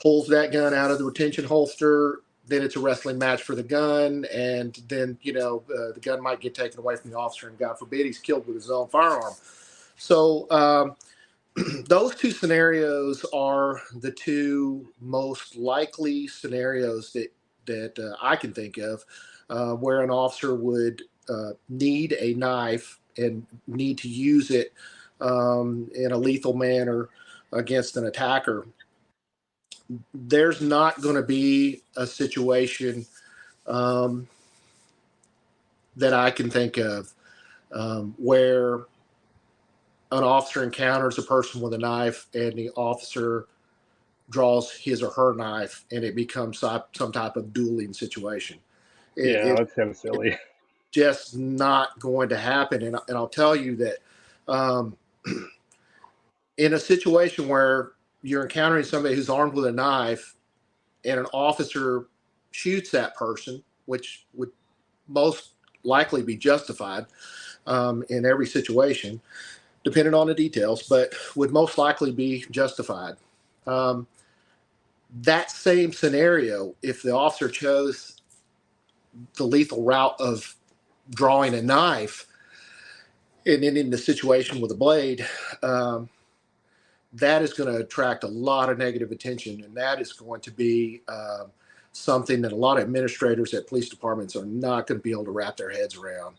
pulls that gun out of the retention holster, then it's a wrestling match for the gun. And then, the gun might get taken away from the officer, and God forbid he's killed with his own firearm. So those two scenarios are the two most likely scenarios that I can think of where an officer would need a knife and need to use it in a lethal manner against an attacker. There's not going to be a situation that I can think of where an officer encounters a person with a knife and the officer draws his or her knife and it becomes some type of dueling situation. That's kind of silly. It's just not going to happen. And I'll tell you that in a situation where you're encountering somebody who's armed with a knife and an officer shoots that person, which would most likely be justified in every situation, depending on the details, but would most likely be justified. That same scenario, if the officer chose the lethal route of drawing a knife and ending the situation with a blade, that is going to attract a lot of negative attention. And that is going to be something that a lot of administrators at police departments are not going to be able to wrap their heads around.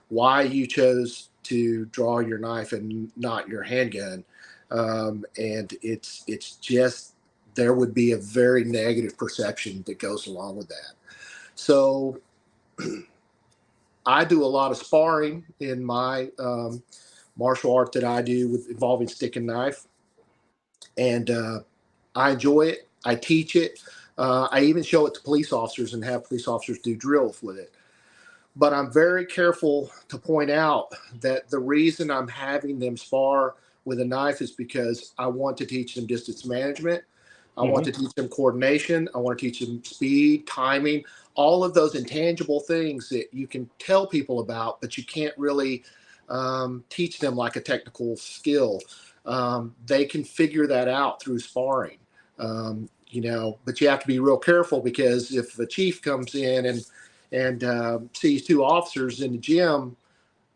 Why you chose to draw your knife and not your handgun. And it's just, there would be a very negative perception that goes along with that. So I do a lot of sparring in my martial art that I do involving stick and knife. And I enjoy it. I teach it. I even show it to police officers and have police officers do drills with it. But I'm very careful to point out that the reason I'm having them spar with a knife is because I want to teach them distance management. I want to teach them coordination. I want to teach them speed, timing, all of those intangible things that you can tell people about, but you can't really teach them like a technical skill. They can figure that out through sparring, but you have to be real careful, because if a chief comes in and sees two officers in the gym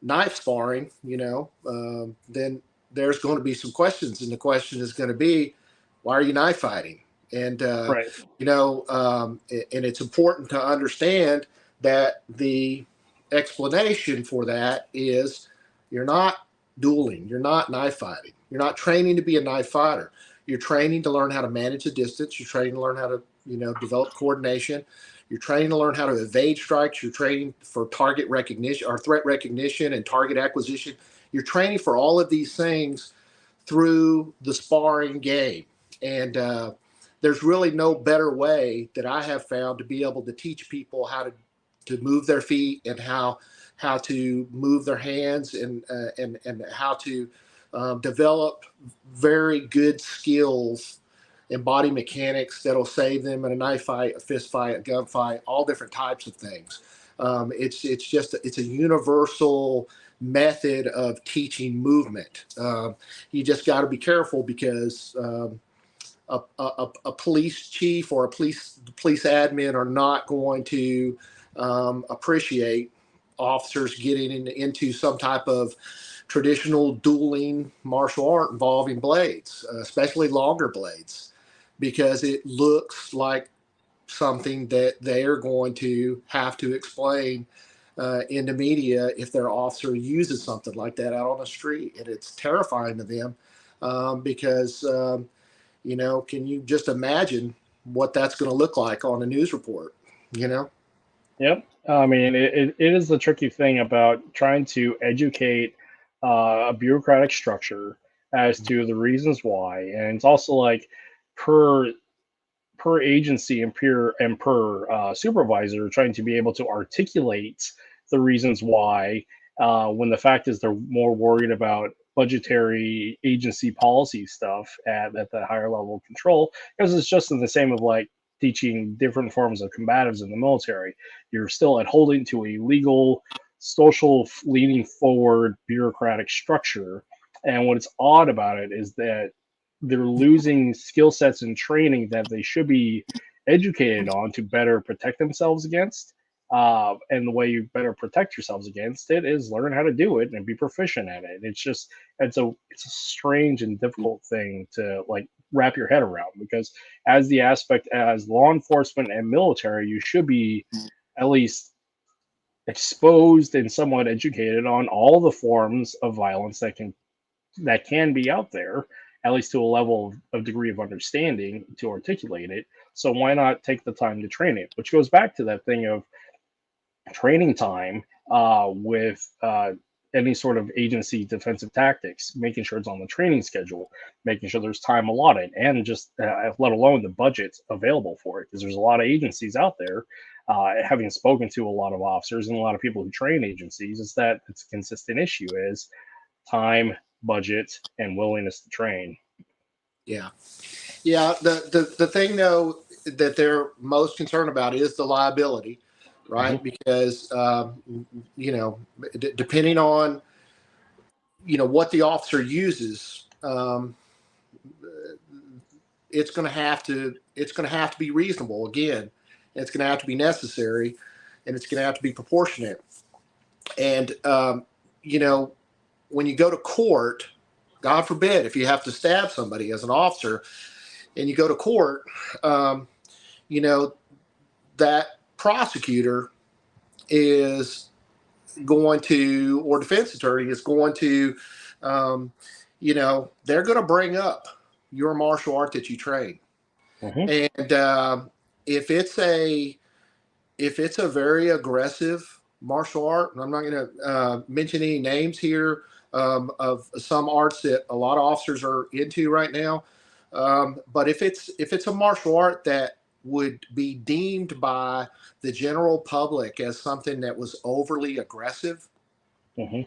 knife sparring, then there's going to be some questions. And the question is going to be, why are you knife fighting? And, Right. and it's important to understand that the explanation for that is you're not dueling. You're not knife fighting. You're not training to be a knife fighter. You're training to learn how to manage the distance. You're training to learn how to, develop coordination. You're training to learn how to evade strikes. You're training for target recognition or threat recognition and target acquisition. You're training for all of these things through the sparring game. And there's really no better way that I have found to be able to teach people how to move their feet and how to move their hands and how to develop very good skills and body mechanics that'll save them in a knife fight, a fist fight, a gun fight, all different types of things. It's a universal method of teaching movement. You just got to be careful because a police chief or a police admin are not going to appreciate officers getting into some type of traditional dueling martial art involving blades, especially longer blades, because it looks like something that they are going to have to explain in the media if their officer uses something like that out on the street. And it's terrifying to them because, can you just imagine what that's going to look like on a news report, Yep. I mean, it is the tricky thing about trying to educate a bureaucratic structure as to the reasons why, and it's also like per agency and per supervisor trying to be able to articulate the reasons why, when the fact is they're more worried about budgetary agency policy stuff at the higher level of control, because it's just in the same of like teaching different forms of combatives in the military. You're still holding to a legal, social leaning forward bureaucratic structure. And what's odd about it is that they're losing skill sets and training that they should be educated on to better protect themselves against. And the way you better protect yourselves against it is learn how to do it and be proficient at it. It's a strange and difficult thing to like wrap your head around, because as the aspect as law enforcement and military, you should be at least exposed and somewhat educated on all the forms of violence that can be out there, at least to a level of degree of understanding to articulate it. So why not take the time to train it? Which goes back to that thing of training time with any sort of agency defensive tactics, making sure it's on the training schedule, making sure there's time allotted, and just let alone the budget available for it. Because there's a lot of agencies out there, having spoken to a lot of officers and a lot of people who train agencies, is that it's a consistent issue is time, budget, and willingness to train. Yeah. The thing though that they're most concerned about is the liability, right? Mm-hmm. Because depending on what the officer uses, it's going to have to be reasonable. Again, it's going to have to be necessary, and it's going to have to be proportionate. And when you go to court, God forbid, if you have to stab somebody as an officer and you go to court, that prosecutor is going to, or defense attorney is going to, they're going to bring up your martial art that you train. Mm-hmm. And if it's a very aggressive martial art, and I'm not going to mention any names here of some arts that a lot of officers are into right now, but if it's a martial art that would be deemed by the general public as something that was overly aggressive, Mm-hmm.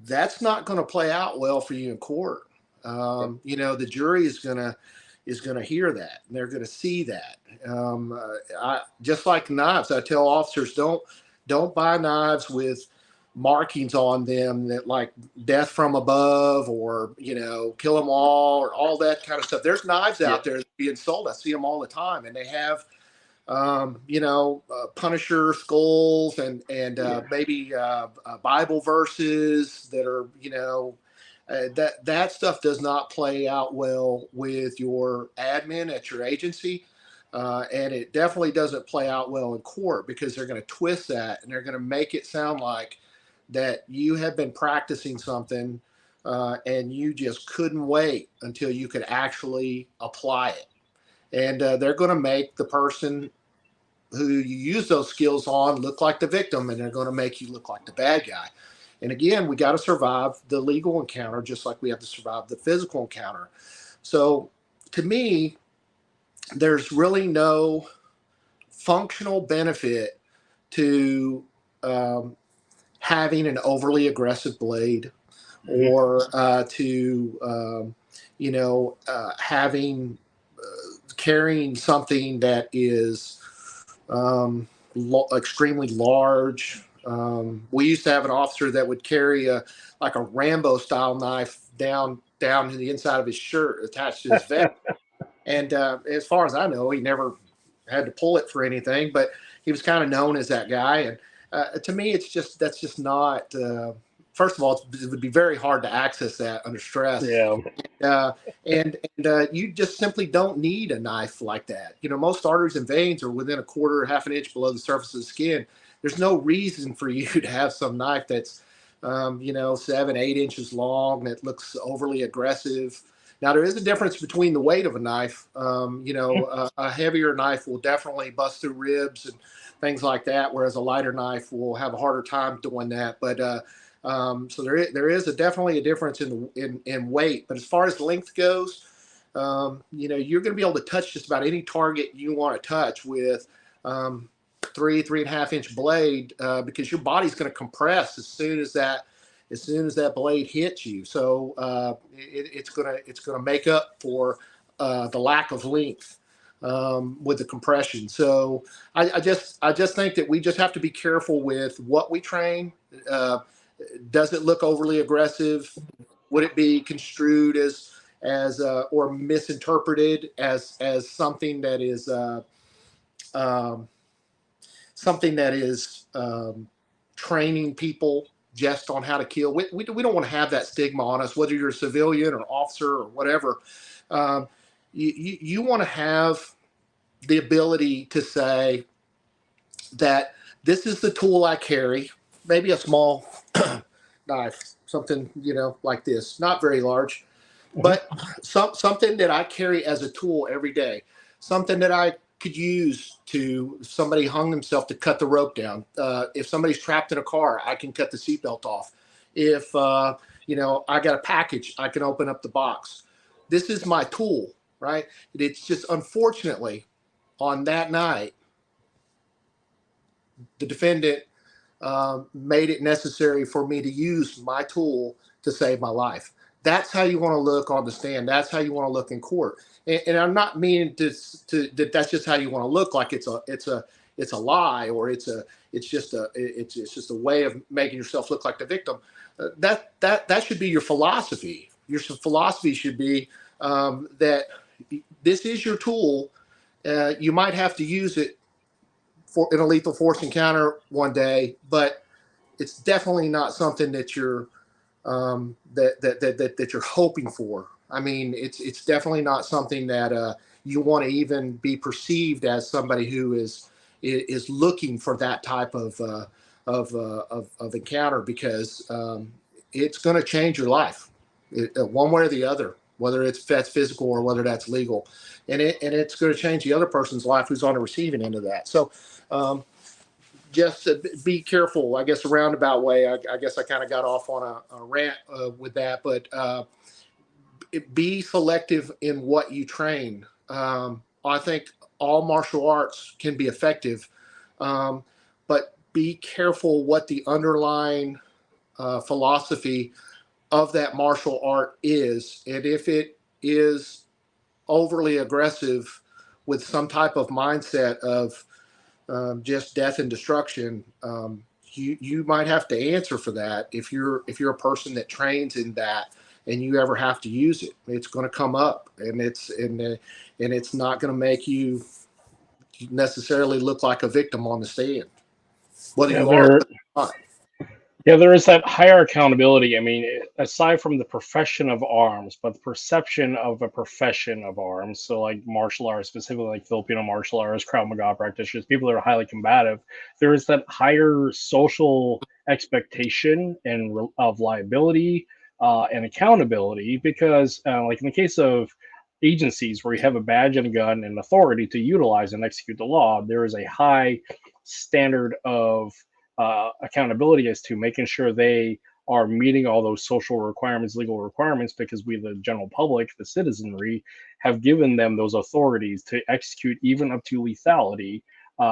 that's not going to play out well for you in court. The jury is going to hear that, and they're going to see that. I just like knives. I tell officers don't buy knives with markings on them that like death from above or kill them all or all that kind of stuff. There's knives out there being sold. I see them all the time, and they have Punisher skulls and maybe Bible verses that are that stuff does not play out well with your admin at your agency. And it definitely doesn't play out well in court because they're going to twist that and they're going to make it sound like that you have been practicing something and you just couldn't wait until you could actually apply it. And they're going to make the person who you use those skills on look like the victim, and they're going to make you look like the bad guy. And again, we got to survive the legal encounter just like we have to survive the physical encounter. So to me, there's really no functional benefit to having an overly aggressive blade or to having carrying something that is extremely large We used to have an officer that would carry like a Rambo style knife down to the inside of his shirt attached to his vest. And as far as I know, he never had to pull it for anything, but he was kind of known as that guy. And to me, that's just not. First of all, it would be very hard to access that under stress. Yeah. And you just simply don't need a knife like that. You know, most arteries and veins are within a quarter, half an inch below the surface of the skin. There's no reason for you to have some knife that's, 7, 8 inches long that looks overly aggressive. Now, there is a difference between the weight of a knife. A heavier knife will definitely bust through ribs and things like that, whereas a lighter knife will have a harder time doing that. But so there is definitely a difference in weight. But as far as length goes, you're going to be able to touch just about any target you want to touch with 3.5 inch blade because your body's going to compress as soon as that blade hits you. So it's gonna make up for the lack of length with the compression. So I just think that we just have to be careful with what we train. Does it look overly aggressive? Would it be construed as or misinterpreted as something that is training people just on how to kill? We don't want to have that stigma on us, whether you're a civilian or officer or whatever. You want to have the ability to say that this is the tool I carry, maybe a small knife, something, like this, not very large, but something that I carry as a tool every day, something that I could use to, if somebody hung themselves, to cut the rope down. If somebody's trapped in a car, I can cut the seatbelt off. If, I got a package, I can open up the box. This is my tool, right? It's just, unfortunately, on that night, the defendant made it necessary for me to use my tool to save my life. That's how you want to look on the stand. That's how you want to look in court. And I'm not meaning that that's just how you want to look, like it's a lie, or it's just a way of making yourself look like the victim. That should be your philosophy. Your philosophy should be that this is your tool. You might have to use it in a lethal force encounter one day, but it's definitely not something that you're that you're hoping for. I mean, it's definitely not something that you want to even be perceived as somebody who is looking for that type of encounter, because it's going to change your life one way or the other, whether that's physical or whether that's legal, and it's going to change the other person's life who's on the receiving end of that. So just be careful, I guess, a roundabout way. I guess I kind of got off on a rant with that, but be selective in what you train. I think all martial arts can be effective, but be careful what the underlying philosophy of that martial art is. And if it is overly aggressive with some type of mindset of just death and destruction, you might have to answer for that. If you're a person that trains in that and you ever have to use it, it's going to come up, and it's not going to make you necessarily look like a victim on the stand, whether you are or not. Yeah, there is that higher accountability. I mean, aside from the profession of arms, but the perception of a profession of arms. So, like martial arts, specifically like Filipino martial arts, Krav Maga practitioners, people that are highly combative, there is that higher social expectation and of liability and accountability. Because, like in the case of agencies where you have a badge and a gun and authority to utilize and execute the law, there is a high standard of accountability as to making sure they are meeting all those social requirements, legal requirements, because we, the general public, the citizenry, have given them those authorities to execute even up to lethality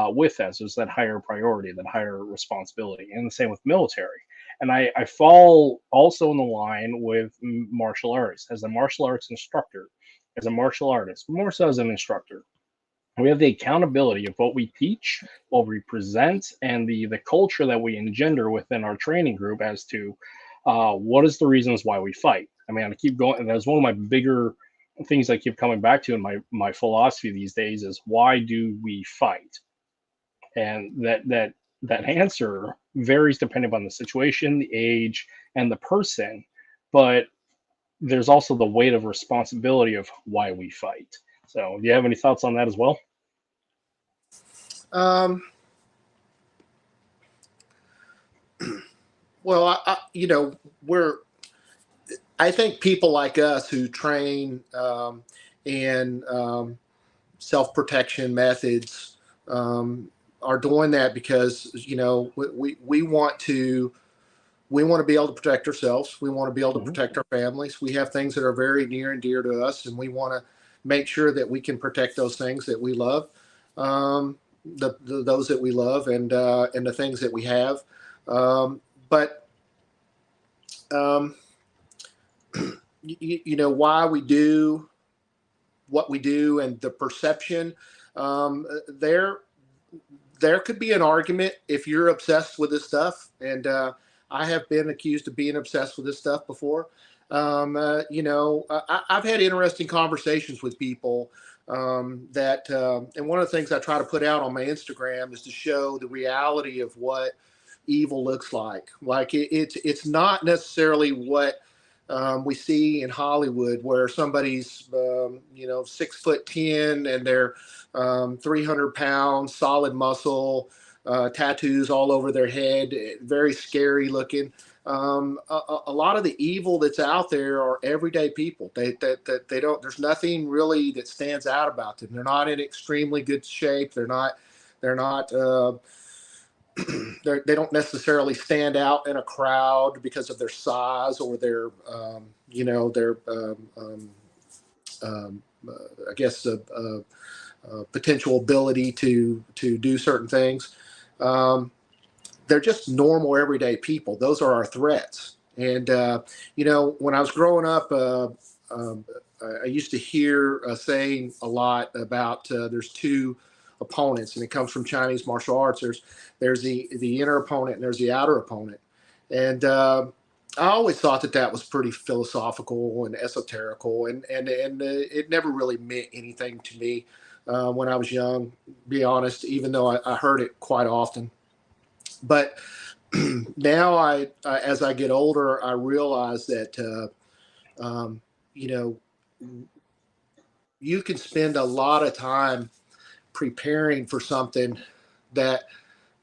with that. So it's that higher priority, that higher responsibility. And the same with military. And I fall also in the line with martial arts. As a martial arts instructor, as a martial artist, more so as an instructor, We have the accountability of what we teach, what we present, and the culture that we engender within our training group as to what is the reasons why we fight. I mean, I keep going, and that's one of my bigger things I keep coming back to in my philosophy these days is why do we fight? And that answer varies depending upon the situation, the age, and the person. But there's also the weight of responsibility of why we fight. So, do you have any thoughts on that as well? Um, well, I think people like us who train in self-protection methods are doing that because, we want to be able to protect ourselves. We want to be able to protect our families. We have things that are very near and dear to us, and we want to make sure that we can protect those things that we love, those that we love, and the things that we have. But why we do what we do and the perception, there could be an argument if you're obsessed with this stuff. And I have been accused of being obsessed with this stuff before. I've had interesting conversations with people and one of the things I try to put out on my Instagram is to show the reality of what evil looks like. Like it's not necessarily what we see in Hollywood, where somebody's 6'10" and they're 300 pounds, solid muscle, tattoos all over their head, very scary looking. A lot of the evil that's out there are everyday people. They don't. There's nothing really that stands out about them. They're not in extremely good shape. They're not. They don't necessarily stand out in a crowd because of their size or their potential ability to do certain things. They're just normal everyday people. Those are our threats. And when I was growing up, I used to hear a saying a lot about there's two opponents, and it comes from Chinese martial arts. There's the inner opponent and there's the outer opponent. And I always thought that was pretty philosophical and esoterical, and it never really meant anything to me when I was young, to be honest, even though I heard it quite often. But now as I get older, I realize that you can spend a lot of time preparing for something that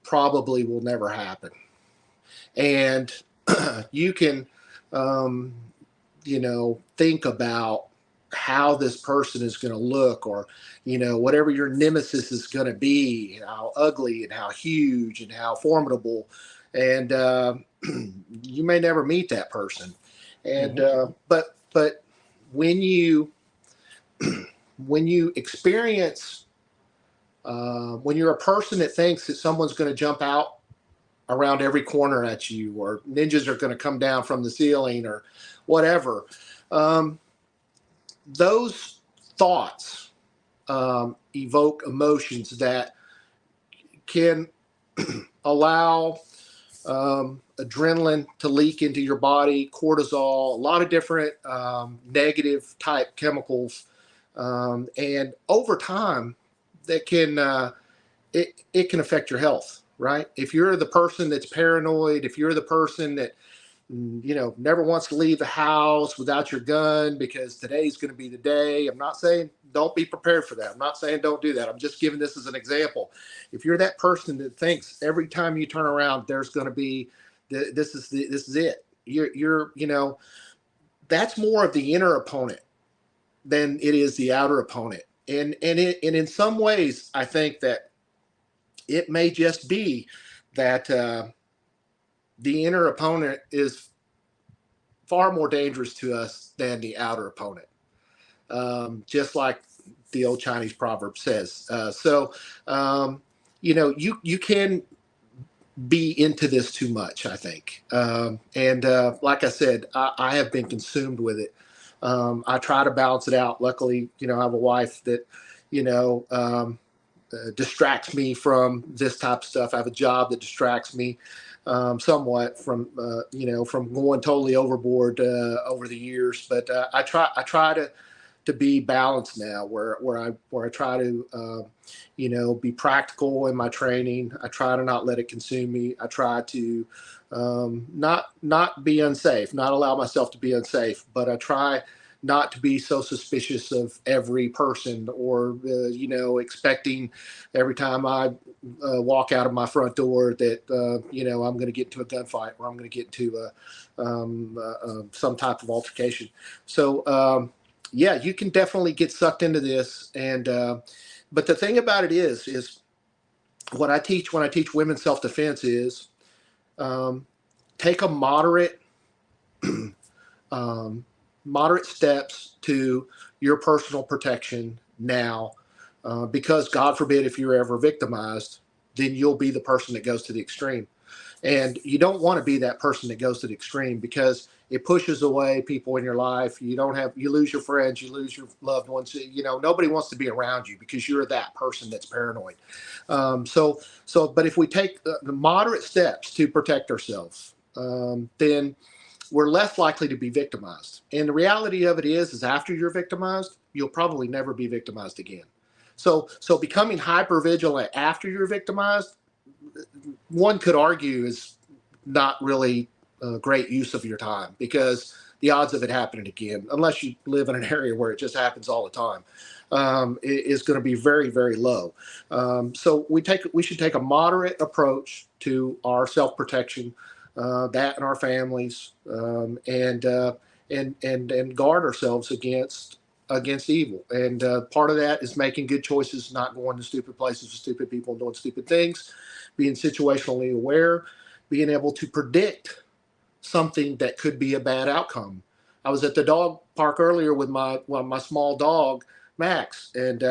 probably will never happen. And you can, think about how this person is going to look, or, whatever your nemesis is going to be, how ugly and how huge and how formidable. And you may never meet that person. And but when you experience, when you're a person that thinks that someone's going to jump out around every corner at you, or ninjas are going to come down from the ceiling, or whatever, those thoughts evoke emotions that can allow adrenaline to leak into your body, cortisol, a lot of different negative type chemicals, and over time that can it can affect your health. Right? If you're the person that's paranoid, if you're the person that never wants to leave the house without your gun because today's going to be the day. I'm not saying don't be prepared for that. I'm not saying don't do that. I'm just giving this as an example. If you're that person that thinks every time you turn around there's going to be this is it. You're that's more of the inner opponent than it is the outer opponent. And in some ways, I think that it may just be that the inner opponent is far more dangerous to us than the outer opponent, just like the old Chinese proverb says. You can be into this too much, I think. And like I said, I have been consumed with it. I try to balance it out. Luckily, I have a wife that, distracts me from this type of stuff. I have a job that distracts me somewhat from from going totally overboard over the years. But I try to be balanced now, where I try to be practical in my training. I try to not let it consume me. I try to not be unsafe, not allow myself to be unsafe, but I try not to be so suspicious of every person, or expecting every time I walk out of my front door that I'm going to get into a gunfight, or I'm going to get into some type of altercation. So yeah, you can definitely get sucked into this, and but the thing about it is what I teach when I teach women's self-defense is take a moderate steps to your personal protection now, because God forbid if you're ever victimized, then you'll be the person that goes to the extreme. And you don't want to be that person that goes to the extreme, because it pushes away people in your life. You lose your friends, you lose your loved ones. Nobody wants to be around you because you're that person that's paranoid. But if we take the moderate steps to protect ourselves, then we're less likely to be victimized. And the reality of it is after you're victimized, you'll probably never be victimized again. So becoming hyper vigilant after you're victimized, one could argue, is not really a great use of your time, because the odds of it happening again, unless you live in an area where it just happens all the time, is going to be very, very low. So we should take a moderate approach to our self-protection, that and our families, and guard ourselves against evil. And part of that is making good choices, not going to stupid places with stupid people and doing stupid things, being situationally aware, being able to predict something that could be a bad outcome. I was at the dog park earlier with my small dog, Max, and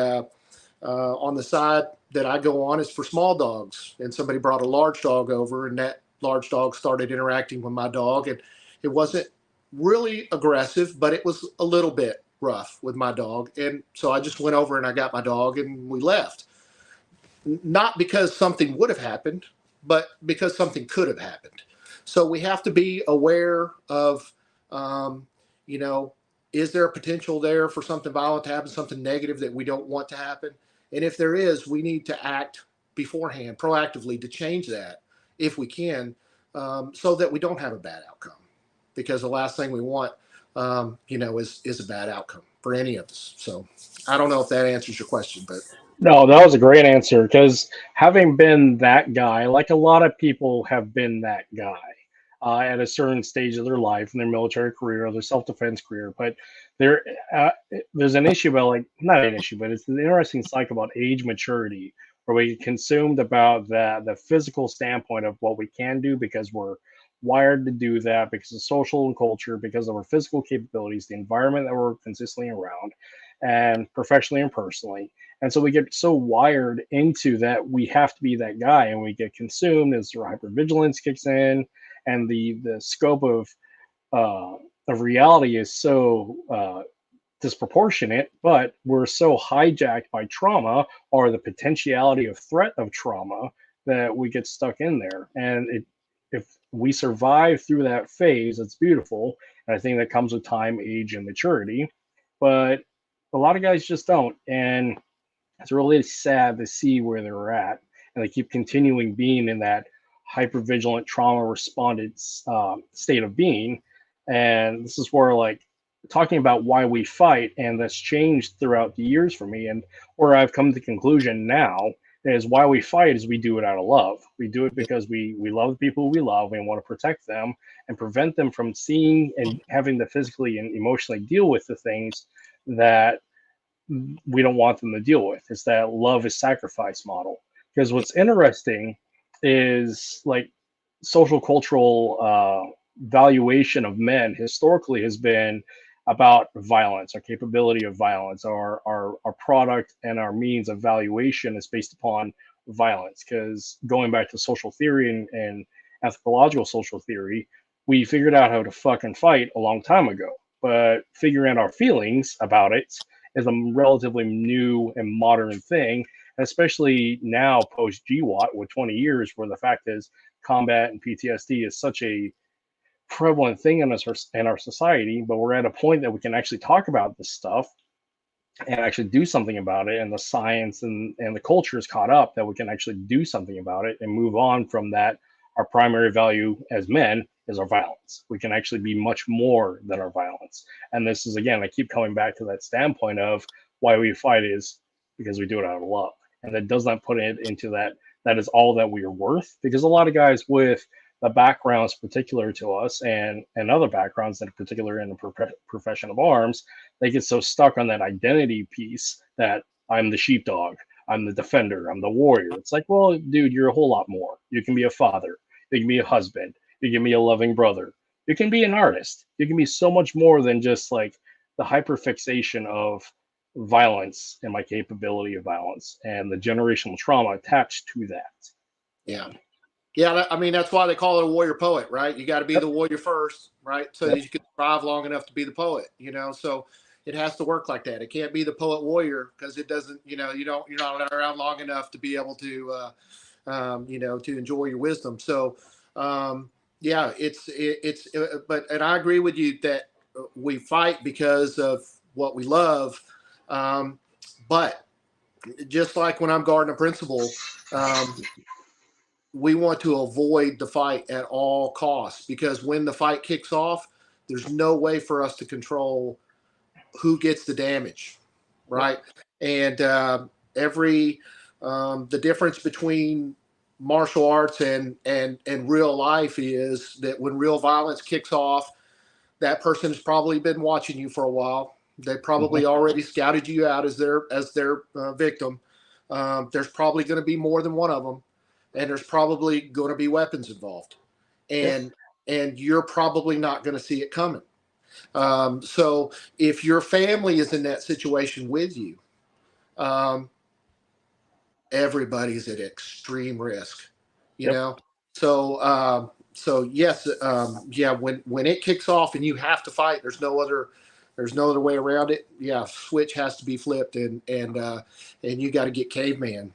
on the side that I go on is for small dogs. And somebody brought a large dog over, and that large dog started interacting with my dog. And it wasn't really aggressive, but it was a little bit rough with my dog. And so I just went over and I got my dog and we left. Not because something would have happened, but because something could have happened. So we have to be aware of, is there a potential there for something violent to happen, something negative that we don't want to happen? And if there is, we need to act beforehand, proactively, to change that if we can, so that we don't have a bad outcome. Because the last thing we want, is a bad outcome for any of us. So I don't know if that answers your question, but. No, that was a great answer, because having been that guy, like a lot of people have been that guy at a certain stage of their life, in their military career or their self-defense career. But there, there's an issue about, like, not an issue, but it's an interesting cycle about age maturity, where we get consumed about the physical standpoint of what we can do because we're wired to do that, because of social and culture, because of our physical capabilities, the environment that we're consistently around, and professionally and personally. And so we get so wired into that we have to be that guy, and we get consumed as our hypervigilance kicks in, and the scope of reality is so disproportionate, but we're so hijacked by trauma or the potentiality of threat of trauma that we get stuck in there. And if we survive through that phase, it's beautiful. And I think that comes with time, age, and maturity. But a lot of guys just don't. And it's really sad to see where they're at, and they keep continuing being in that hypervigilant trauma responded state of being. And this is where, like, talking about why we fight, and that's changed throughout the years for me, and where I've come to the conclusion now is why we fight is we do it out of love. We do it because we love the people we love, and want to protect them and prevent them from seeing and having to physically and emotionally deal with the things that we don't want them to deal with. It's that love is sacrifice model. Because what's interesting is, like, social cultural valuation of men historically has been about violence, our capability of violence, our product and our means of valuation is based upon violence. Because going back to social theory and anthropological social theory, we figured out how to fucking fight a long time ago. But figuring out our feelings about it is a relatively new and modern thing. especially now post GWAT with 20 years, where the fact is combat and PTSD is such a prevalent thing in our society, but we're at a point that we can actually talk about this stuff and actually do something about it. And the science and the culture is caught up that we can actually do something about it and move on from that. Our primary value as men is our violence. We can actually be much more than our violence. And this is, again, I keep coming back to that standpoint of why we fight is because we do it out of love. And that does not put it into that is all that we are worth. Because a lot of guys with the backgrounds particular to us and other backgrounds that are particular in the profession of arms, they get so stuck on that identity piece that I'm the sheepdog, I'm the defender, I'm the warrior. It's like, well, dude, you're a whole lot more. You can be a father, you can be a husband, you can be a loving brother, you can be an artist, you can be so much more than just like the hyperfixation of violence and my capability of violence and the generational trauma attached to that. Yeah. Yeah, I mean, that's why they call it a warrior poet, right? You got to be the warrior first, right? So that you can survive long enough to be the poet, so it has to work like that. It can't be the poet warrior because it doesn't, you're not around long enough to be able to, to enjoy your wisdom. So, yeah, and I agree with you that we fight because of what we love. But just like when I'm guarding a principal, we want to avoid the fight at all costs, because when the fight kicks off, there's no way for us to control who gets the damage, right? And the difference between martial arts and real life is that when real violence kicks off, that person has probably been watching you for a while. They probably already scouted you out as their victim. There's probably going to be more than one of them. And there's probably going to be weapons involved, and you're probably not going to see it coming. So if your family is in that situation with you, everybody's at extreme risk, So yes, when it kicks off and you have to fight, there's no other way around it. Yeah, switch has to be flipped, and you got to get caveman,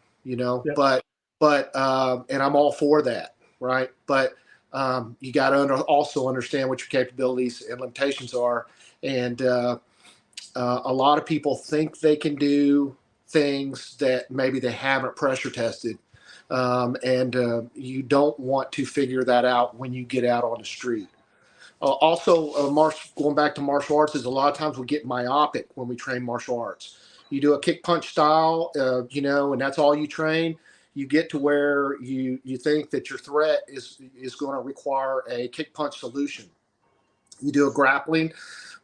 But and I'm all for that, right? But you got to also understand what your capabilities and limitations are. And a lot of people think they can do things that maybe they haven't pressure tested. And you don't want to figure that out when you get out on the street. Going back to martial arts, is a lot of times we get myopic when we train martial arts. You do a kick punch style, and that's all you train. You get to where you think that your threat is going to require a kick punch solution. You do a grappling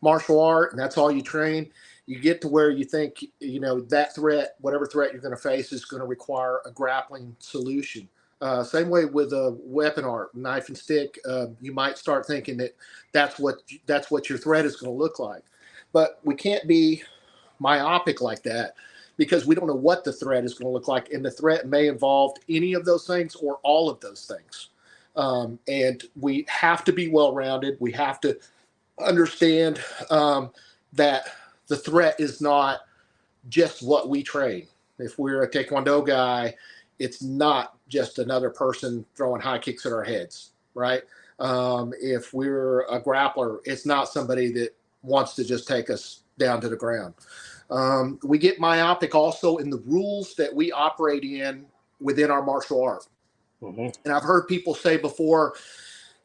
martial art, and that's all you train. You get to where you think, that threat, whatever threat you're going to face, is going to require a grappling solution. Same way with a weapon art, knife and stick. You might start thinking that's what your threat is going to look like. But we can't be myopic like that, because we don't know what the threat is going to look like. And the threat may involve any of those things or all of those things. And we have to be well-rounded. We have to understand that the threat is not just what we train. If we're a Taekwondo guy, it's not just another person throwing high kicks at our heads, right? If we're a grappler, it's not somebody that wants to just take us down to the ground. We get myopic also in the rules that we operate in within our martial art. And I've heard people say before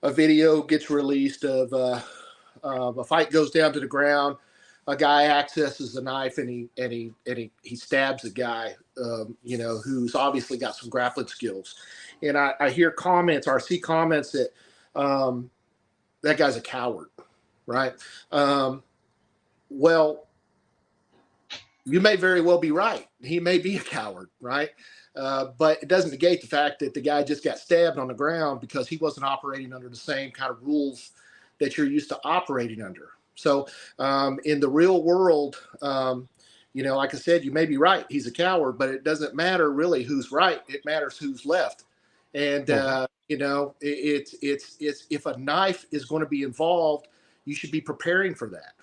a video gets released of a fight goes down to the ground, a guy accesses a knife and he stabs a guy, who's obviously got some grappling skills. And I hear comments, or I see comments that that guy's a coward, right? Well, you may very well be right. He may be a coward, right? But it doesn't negate the fact that the guy just got stabbed on the ground because he wasn't operating under the same kind of rules that you're used to operating under. So in the real world, like I said, you may be right. He's a coward, but it doesn't matter really who's right. It matters who's left. And, it's if a knife is going to be involved, you should be preparing for that.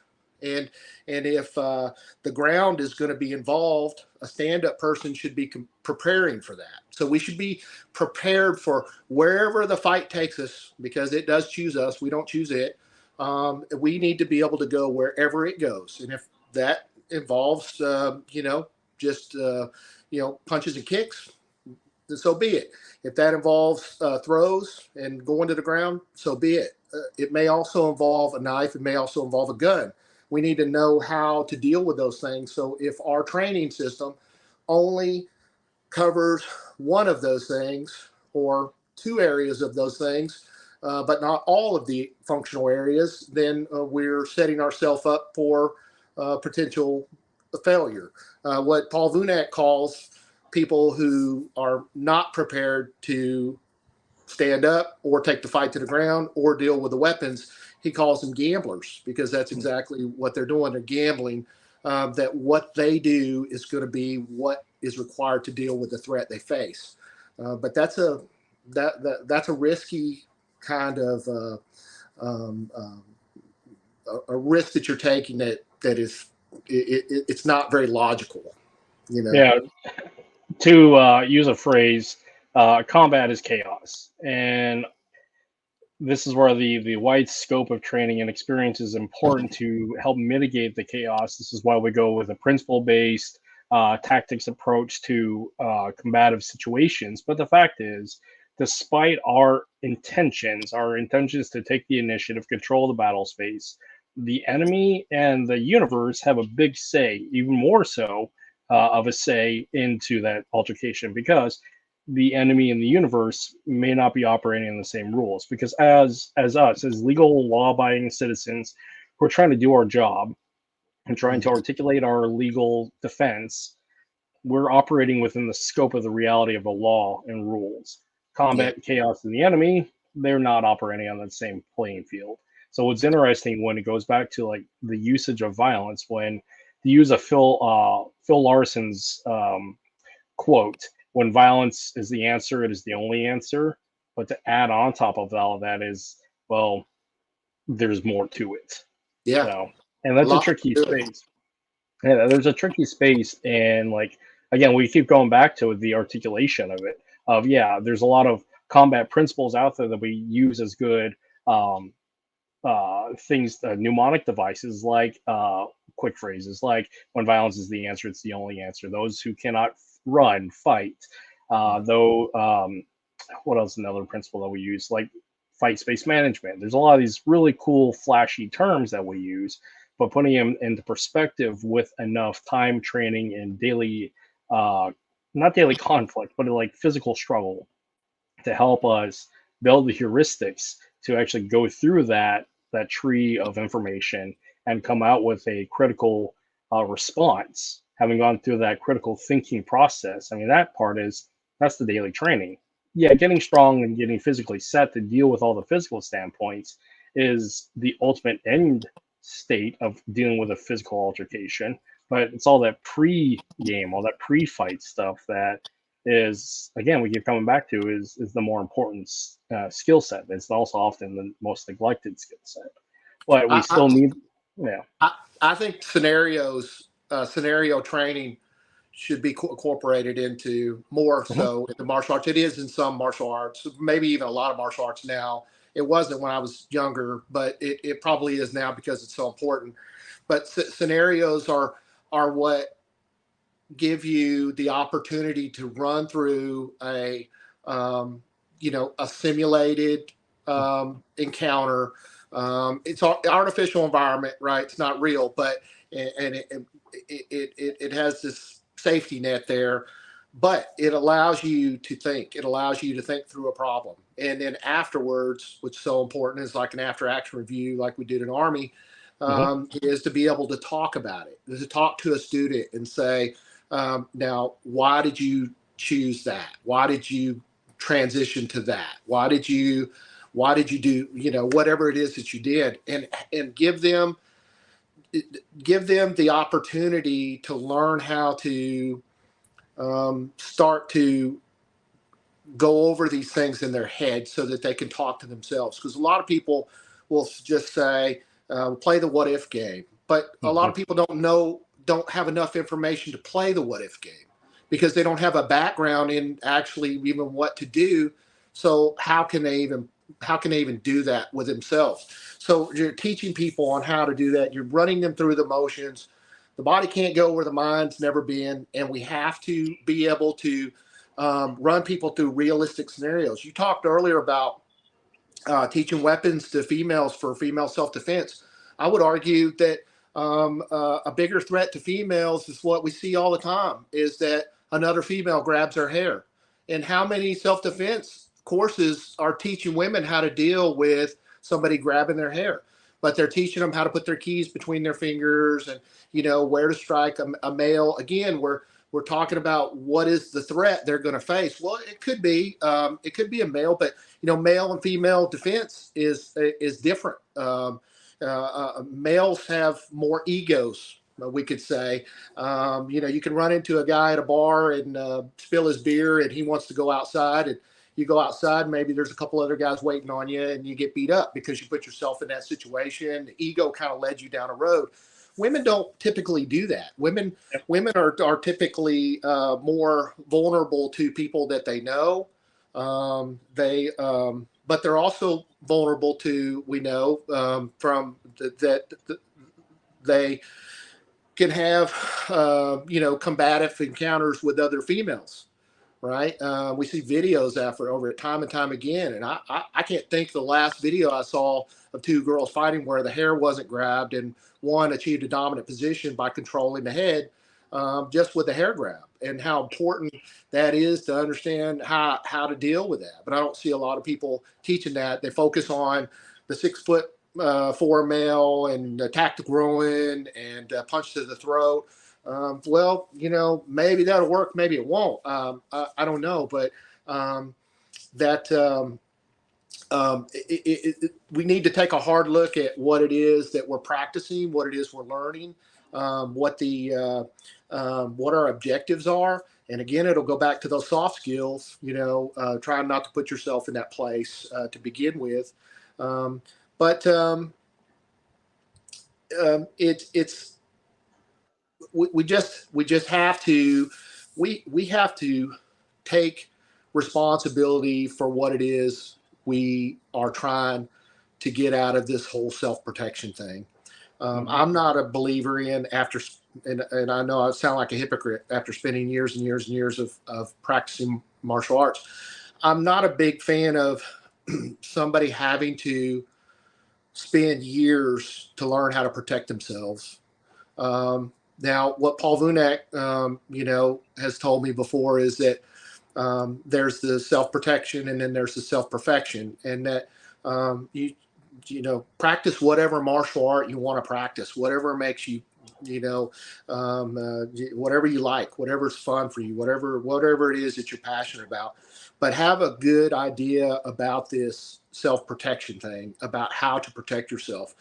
And if the ground is going to be involved, a stand-up person should be preparing for that. So we should be prepared for wherever the fight takes us, because it does choose us. We don't choose it. We need to be able to go wherever it goes. And if that involves, just, punches and kicks, then so be it. If that involves throws and going to the ground, so be it. It may also involve a knife. It may also involve a gun. We need to know how to deal with those things. So if our training system only covers one of those things or two areas of those things, but not all of the functional areas, then we're setting ourselves up for potential failure. What Paul Vunak calls people who are not prepared to stand up or take the fight to the ground or deal with the weapons, he calls them gamblers, because that's exactly what they're doing. They're gambling that what they do is going to be what is required to deal with the threat they face. But that's a risky kind of a risk that you're taking that is it's not very logical, Yeah. To use a phrase, combat is chaos, and this is where the wide scope of training and experience is important to help mitigate the chaos. This is why we go with a principle-based tactics approach to combative situations. But the fact is, despite our intentions to take the initiative, control the battle space, the enemy and the universe have a big say, even more so of a say into that altercation, because the enemy and the universe may not be operating in the same rules. Because as us, as legal law-abiding citizens, we're trying to do our job and trying to articulate our legal defense. We're operating within the scope of the reality of the law and rules. Combat, chaos, and the enemy, they're not operating on that same playing field. So what's interesting when it goes back to like the usage of violence, when to use a Phil Larson's quote, when violence is the answer, it is the only answer. But to add on top of all of that is, well, there's more to it. Yeah. So, and that's a tricky space. Yeah, there's a tricky space, and like again, we keep going back to the articulation of it. There's a lot of combat principles out there that we use as good things, mnemonic devices, like quick phrases like when violence is the answer, it's the only answer. Those who cannot run, fight. What else? Another principle that we use, like fight space management. There's a lot of these really cool, flashy terms that we use, but putting them into perspective with enough time, training, and daily, not daily conflict, but like physical struggle to help us build the heuristics to actually go through that tree of information and come out with a critical response, having gone through that critical thinking process. I mean, that's the daily training. Yeah, getting strong and getting physically set to deal with all the physical standpoints is the ultimate end state of dealing with a physical altercation. But it's all that pre-game, all that pre-fight stuff that is, again, we keep coming back to is the more important skill set. It's also often the most neglected skill set. But we still need, I think scenario training should be incorporated into more so in the martial arts. It is in some martial arts, maybe even a lot of martial arts now. It wasn't when I was younger, but it probably is now because it's so important. But scenarios are what give you the opportunity to run through a simulated encounter. It's an artificial environment, right? It's not real, but it has this safety net there, but it allows you to think. It allows you to think through a problem, and then afterwards, which is so important, is like an after-action review, like we did in Army, is to be able to talk about it, to talk to a student and say, now, why did you choose that? Why did you transition to that? Why did you do, whatever it is that you did, and give them the opportunity to learn how to start to go over these things in their head so that they can talk to themselves. Because a lot of people will just say, play the what if game. But a lot of people don't have enough information to play the what if game. because they don't have a background in actually even what to do. So how can they even do that with themselves? So you're teaching people on how to do that. You're running them through the motions. The body can't go where the mind's never been, and we have to be able to run people through realistic scenarios. You talked earlier about teaching weapons to females for female self-defense. I would argue that a bigger threat to females is what we see all the time, is that another female grabs her hair. And how many self-defense courses are teaching women how to deal with somebody grabbing their hair? But they're teaching them how to put their keys between their fingers and, where to strike a male. Again, we're talking about what is the threat they're going to face. Well, it could be a male, but male and female defense is different. Males have more egos, we could say. You can run into a guy at a bar and spill his beer, and he wants to go outside, and you go outside, maybe there's a couple other guys waiting on you, and you get beat up because you put yourself in that situation. The ego kind of led you down a road. Women don't typically do that. Women are typically more vulnerable to people that they know. But they're also vulnerable to, we know, from that they can have, combative encounters with other females, right? We see videos over it time and time again. And I can't think the last video I saw of two girls fighting where the hair wasn't grabbed and one achieved a dominant position by controlling the head just with the hair grab, and how important that is to understand how to deal with that. But I don't see a lot of people teaching that. They focus on the 6'4" male and attack the groin and punch to the throat. Well, maybe that'll work, maybe it won't. I don't know, but we need to take a hard look at what it is that we're practicing, what it is we're learning, what our objectives are. And again, it'll go back to those soft skills, trying not to put yourself in that place to begin with. We just have to, we have to take responsibility for what it is we are trying to get out of this whole self-protection thing. I'm not a believer in and I know I sound like a hypocrite after spending years and years and years of practicing martial arts. I'm not a big fan of somebody having to spend years to learn how to protect themselves. Now, what Paul Vunak, has told me before is that there's the self-protection and then there's the self-perfection, and that practice whatever martial art you want to practice, whatever makes you, whatever you like, whatever's fun for you, whatever it is that you're passionate about, but have a good idea about this self-protection thing, about how to protect yourself.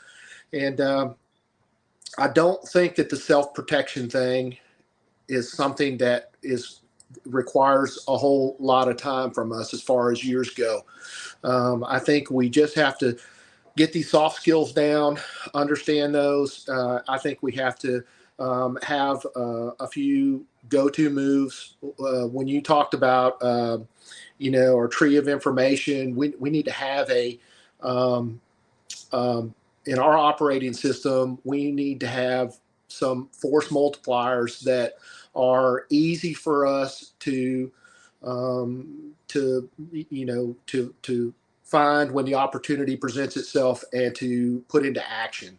And I don't think that the self-protection thing is something that requires a whole lot of time from us as far as years go. I think we just have to get these soft skills down, understand those. I think we have to have a few go-to moves. When you talked about, our tree of information, we need to have in our operating system, we need to have some force multipliers that are easy for us to find when the opportunity presents itself and to put into action.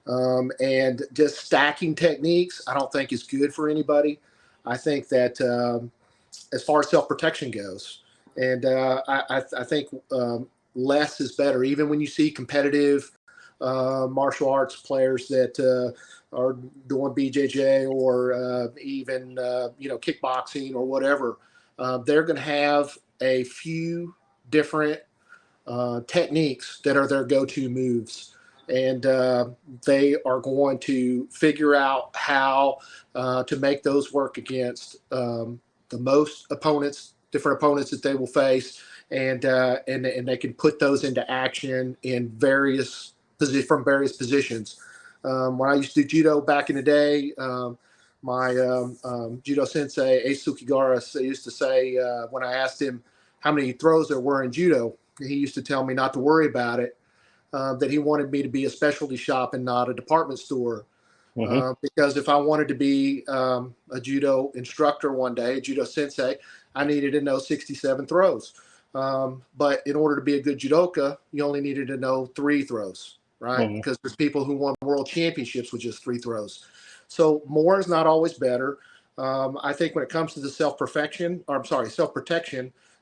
And just stacking techniques, I don't think is good for anybody. I think that as far as self-protection goes, and I think less is better. Even when you see competitive martial arts players that are doing BJJ or even kickboxing or whatever, they're going to have a few different techniques that are their go-to moves, and they are going to figure out how to make those work against the most different opponents that they will face, and they can put those into action in from various positions. When I used to do judo back in the day, my judo sensei, Ace Sukigara, used to say when I asked him how many throws there were in judo, he used to tell me not to worry about it, that he wanted me to be a specialty shop and not a department store. Because if I wanted to be a judo instructor one day, a judo sensei, I needed to know 67 throws. But in order to be a good judoka, you only needed to know 3 throws, right? Because there's people who won world championships with just 3 throws. So more is not always better. I think when it comes to the self-protection,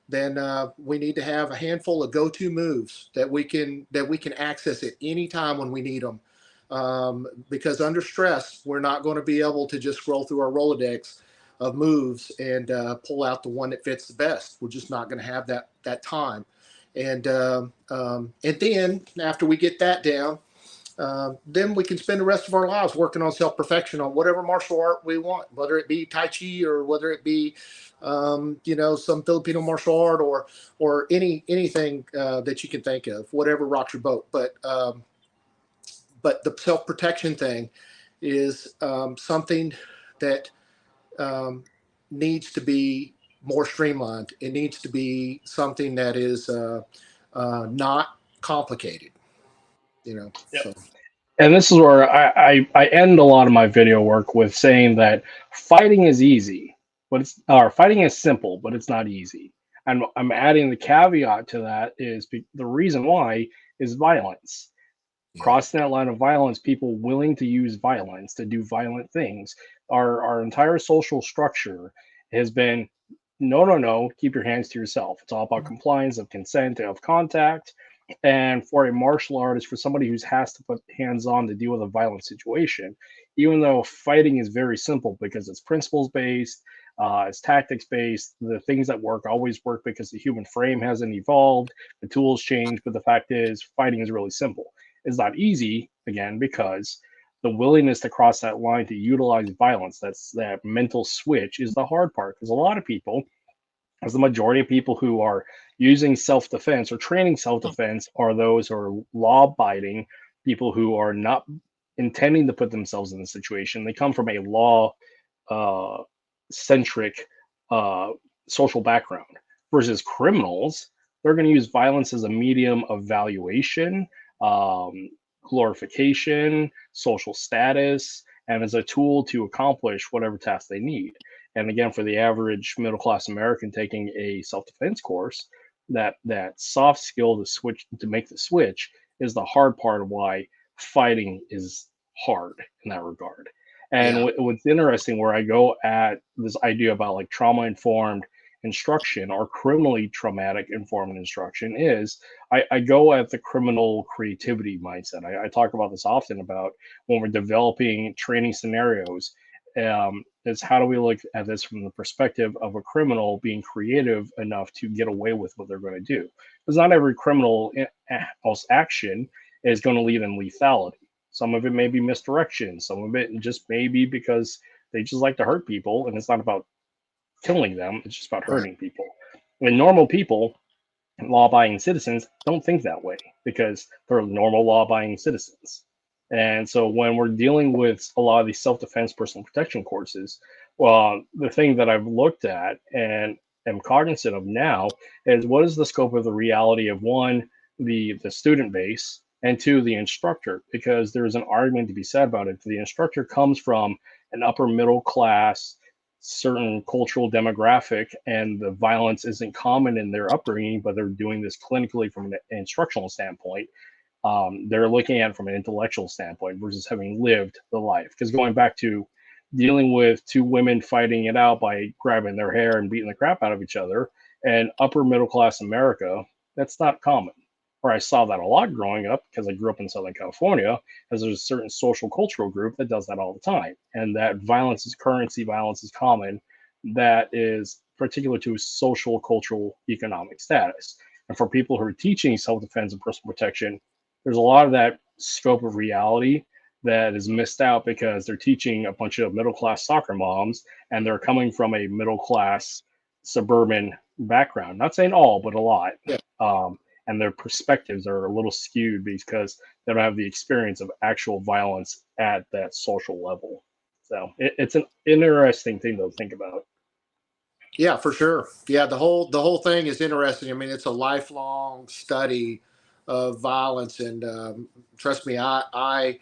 then we need to have a handful of go-to moves that we can access at any time when we need them. Because under stress, we're not going to be able to just scroll through our Rolodex of moves and pull out the one that fits the best. We're just not going to have that time. And then after we get that down, then we can spend the rest of our lives working on self-perfection on whatever martial art we want, whether it be Tai Chi or whether it be, some Filipino martial art or anything that you can think of, whatever rocks your boat. But the self-protection thing is something that needs to be more streamlined. It needs to be something that is not complicated, Yep. So. And this is where I end a lot of my video work with saying that fighting is easy, fighting is simple, but it's not easy. And I'm adding the caveat to that is the reason why is violence. Crossing that line of violence, people willing to use violence to do violent things. Our entire social structure has been no, keep your hands to yourself. It's all about compliance, of consent, of contact. And for a martial artist, for somebody who has to put hands on to deal with a violent situation, even though fighting is very simple because it's principles based, it's tactics based, the things that work always work because the human frame hasn't evolved, the tools change. But the fact is, fighting is really simple. It's not easy, again, because the willingness to cross that line to utilize violence, that mental switch, is the hard part. Because a lot of people, as the majority of people who are using self-defense or training self-defense, are those who are law-abiding people who are not intending to put themselves in the situation. They come from a law-centric social background. Versus criminals, they're going to use violence as a medium of valuation, glorification, social status, and as a tool to accomplish whatever task they need. And again, for the average middle-class American taking a self-defense course, that soft skill to make the switch is the hard part of why fighting is hard in that regard. And what's interesting, where I go at this idea about like trauma-informed instruction or criminally traumatic informed instruction, is I go at the criminal creativity mindset. I talk about this often about when we're developing training scenarios. Is how do we look at this from the perspective of a criminal being creative enough to get away with what they're going to do? Because not every criminal action is going to lead in lethality. Some of it may be misdirection. Some of it just may be because they just like to hurt people, and it's not about killing them. It's just about hurting people. When normal people, law-abiding citizens, don't think that way because they're normal law-abiding citizens. And so when we're dealing with a lot of these self-defense personal protection courses, well, the thing that I've looked at and am cognizant of now is what is the scope of the reality of, one, the student base, and two, the instructor, because there's an argument to be said about it. The instructor comes from an upper middle class, certain cultural demographic, and the violence isn't common in their upbringing, but they're doing this clinically from an instructional standpoint. They're looking at it from an intellectual standpoint versus having lived the life. Because going back to dealing with 2 women fighting it out by grabbing their hair and beating the crap out of each other, and upper middle class America, that's not common. Or I saw that a lot growing up because I grew up in Southern California, as there's a certain social cultural group that does that all the time. And that violence is currency, violence is common. That is particular to social, cultural, economic status. And for people who are teaching self-defense and personal protection, there's a lot of that scope of reality that is missed out because they're teaching a bunch of middle-class soccer moms, and they're coming from a middle-class suburban background. Not saying all, but a lot. And their perspectives are a little skewed because they don't have the experience of actual violence at that social level. So it's an interesting thing to think about. Yeah, for sure. Yeah, the whole thing is interesting. I mean, it's a lifelong study of violence, and trust me, I've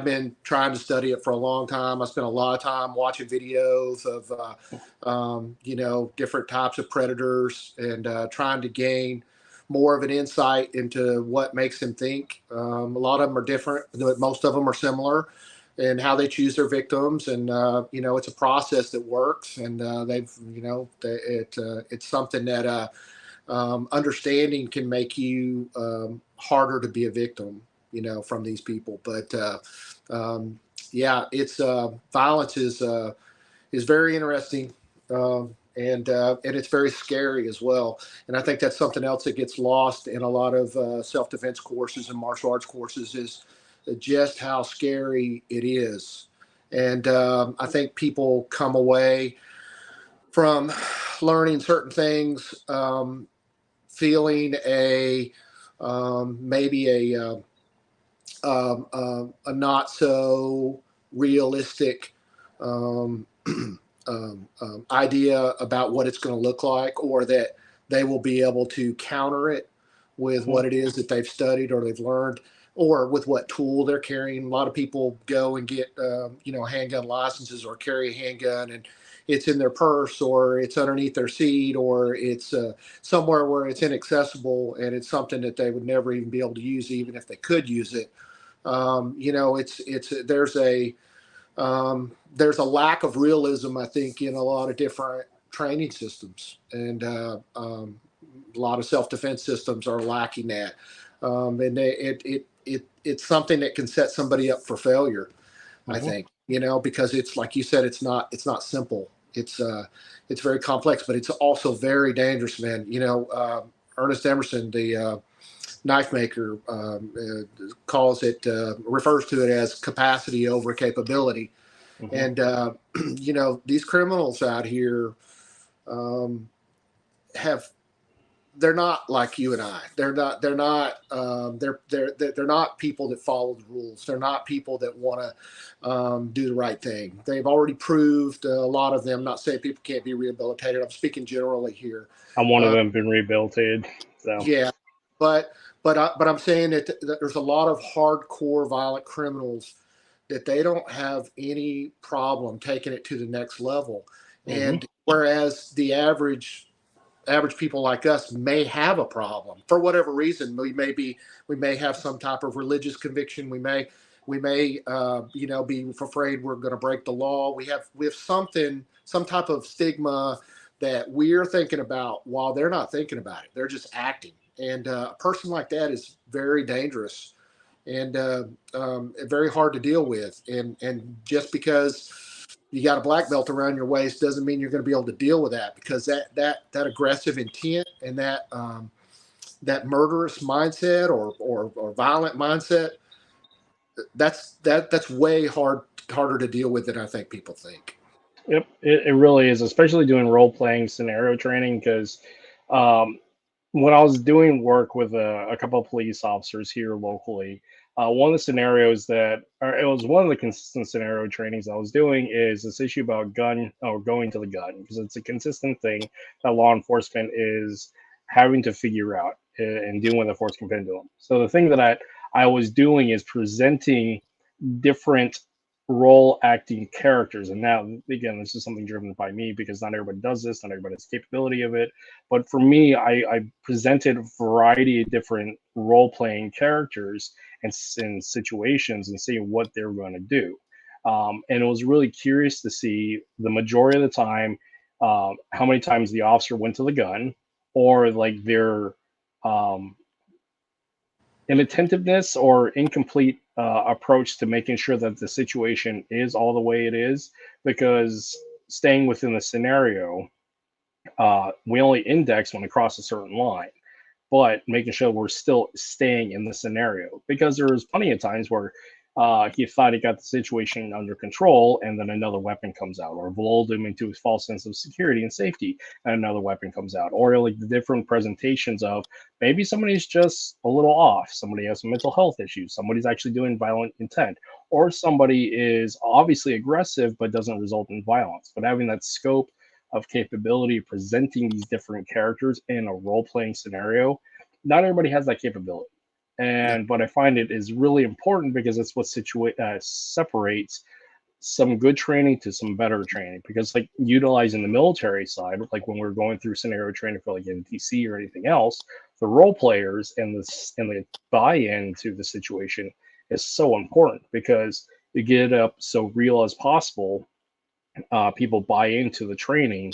been trying to study it for a long time. I spent a lot of time watching videos of different types of predators, and trying to gain more of an insight into what makes them think. A lot of them are different, but most of them are similar, and how they choose their victims. And it's a process that works, and it's something that understanding can make you harder to be a victim, from these people. But it's violence is very interesting. And it's very scary as well. And I think that's something else that gets lost in a lot of self-defense courses and martial arts courses, is just how scary it is. And I think people come away from learning certain things, feeling maybe a not so realistic idea about what it's going to look like, or that they will be able to counter it with what it is that they've studied or they've learned, or with what tool they're carrying. A lot of people go and get handgun licenses, or carry a handgun, and it's in their purse, or it's underneath their seat, or it's somewhere where it's inaccessible, and it's something that they would never even be able to use, even if they could use it. There's a lack of realism, I think, in a lot of different training systems, and a lot of self-defense systems are lacking that. And it's something that can set somebody up for failure, I think, because it's like you said, it's not simple. It's very complex, but it's also very dangerous, man. Ernest Emerson, the knife maker, refers to it as capacity over capability. And these criminals out here they're not like you and I. They're not people that follow the rules. They're not people that want to do the right thing. They've already proved, a lot of them, not saying people can't be rehabilitated. I'm speaking generally here. I'm one of them, been rehabilitated. So yeah, but I'm saying that there's a lot of hardcore violent criminals that they don't have any problem taking it to the next level. And whereas the average people like us may have a problem for whatever reason. We may have some type of religious conviction. We may be afraid we're going to break the law. We have some type of stigma that we're thinking about while they're not thinking about it. They're just acting. And a person like that is very dangerous, and very hard to deal with. And just because you got a black belt around your waist doesn't mean you're going to be able to deal with that, because that aggressive intent and that murderous mindset or violent mindset, that's way harder to deal with than I think people think. Yep, it really is, especially doing role playing scenario training, because when I was doing work with a couple of police officers here locally, one of the scenarios it was one of the consistent scenario trainings I was doing is this issue about gun, or going to the gun, because it's a consistent thing that law enforcement is having to figure out and dealing with the force continuum. So the thing that I was doing is presenting different role acting characters. And now, again, this is something driven by me, because not everybody does this, not everybody has capability of it. But for me, I presented a variety of different role playing characters and situations, and seeing what they're going to do. And it was really curious to see the majority of the time how many times the officer went to the gun, or like their inattentiveness or incomplete approach to making sure that the situation is all the way it is. Because staying within the scenario, we only index when we cross a certain line, but making sure we're still staying in the scenario, because there's plenty of times where he thought he got the situation under control, and then another weapon comes out, or lulled him into his false sense of security and safety, and another weapon comes out, or like the different presentations of maybe somebody's just a little off, somebody has some mental health issues, somebody's actually doing violent intent, or somebody is obviously aggressive but doesn't result in violence. But having that scope of capability of presenting these different characters in a role-playing scenario, not everybody has that capability. And what I find it is really important because it's what separates some good training to some better training. Because like utilizing the military side, like when we're going through scenario training for like NTC or anything else, the role players and the buy-in to the situation is so important because you get it up so real as possible. People buy into the training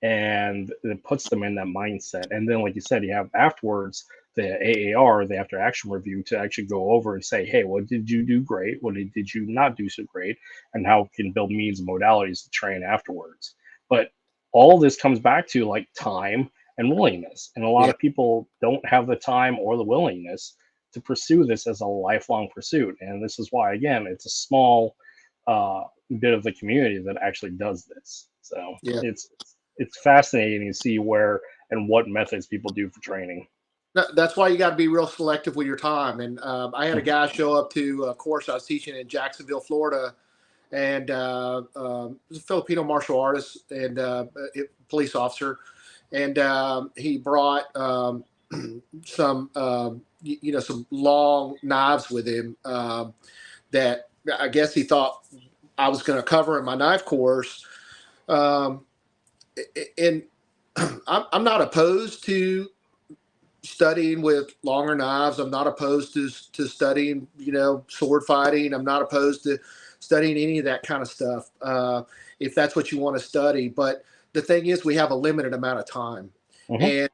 and it puts them in that mindset. And then, like you said, you have afterwards the AAR, the after action review, to actually go over and say, hey, what did you do great? What did you not do so great? And how can build means and modalities to train afterwards. But all this comes back to like time and willingness. And a lot of people don't have the time or the willingness to pursue this as a lifelong pursuit. And this is why, again, it's a small bit of the community that actually does this. So it's fascinating to see where and what methods people do for training. That's why you got to be real selective with your time. And I had a guy show up to a course I was teaching in Jacksonville, Florida, and was a Filipino martial artist and police officer, and he brought some some long knives with him that I guess he thought I was going to cover in my knife course. And I'm not opposed to studying with longer knives. I'm not opposed to studying, sword fighting. I'm not opposed to studying any of that kind of stuff if that's what you want to study. But the thing is, we have a limited amount of time. And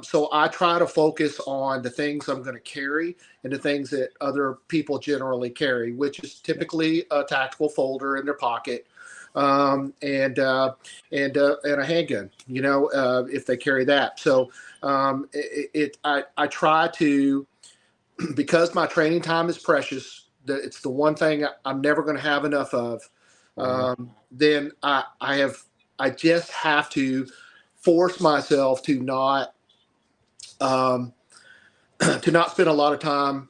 so I try to focus on the things I'm going to carry and the things that other people generally carry, which is typically a tactical folder in their pocket and a handgun, if they carry that. So I try to, because my training time is precious, it's the one thing I'm never going to have enough of. Then I just have to force myself to not spend a lot of time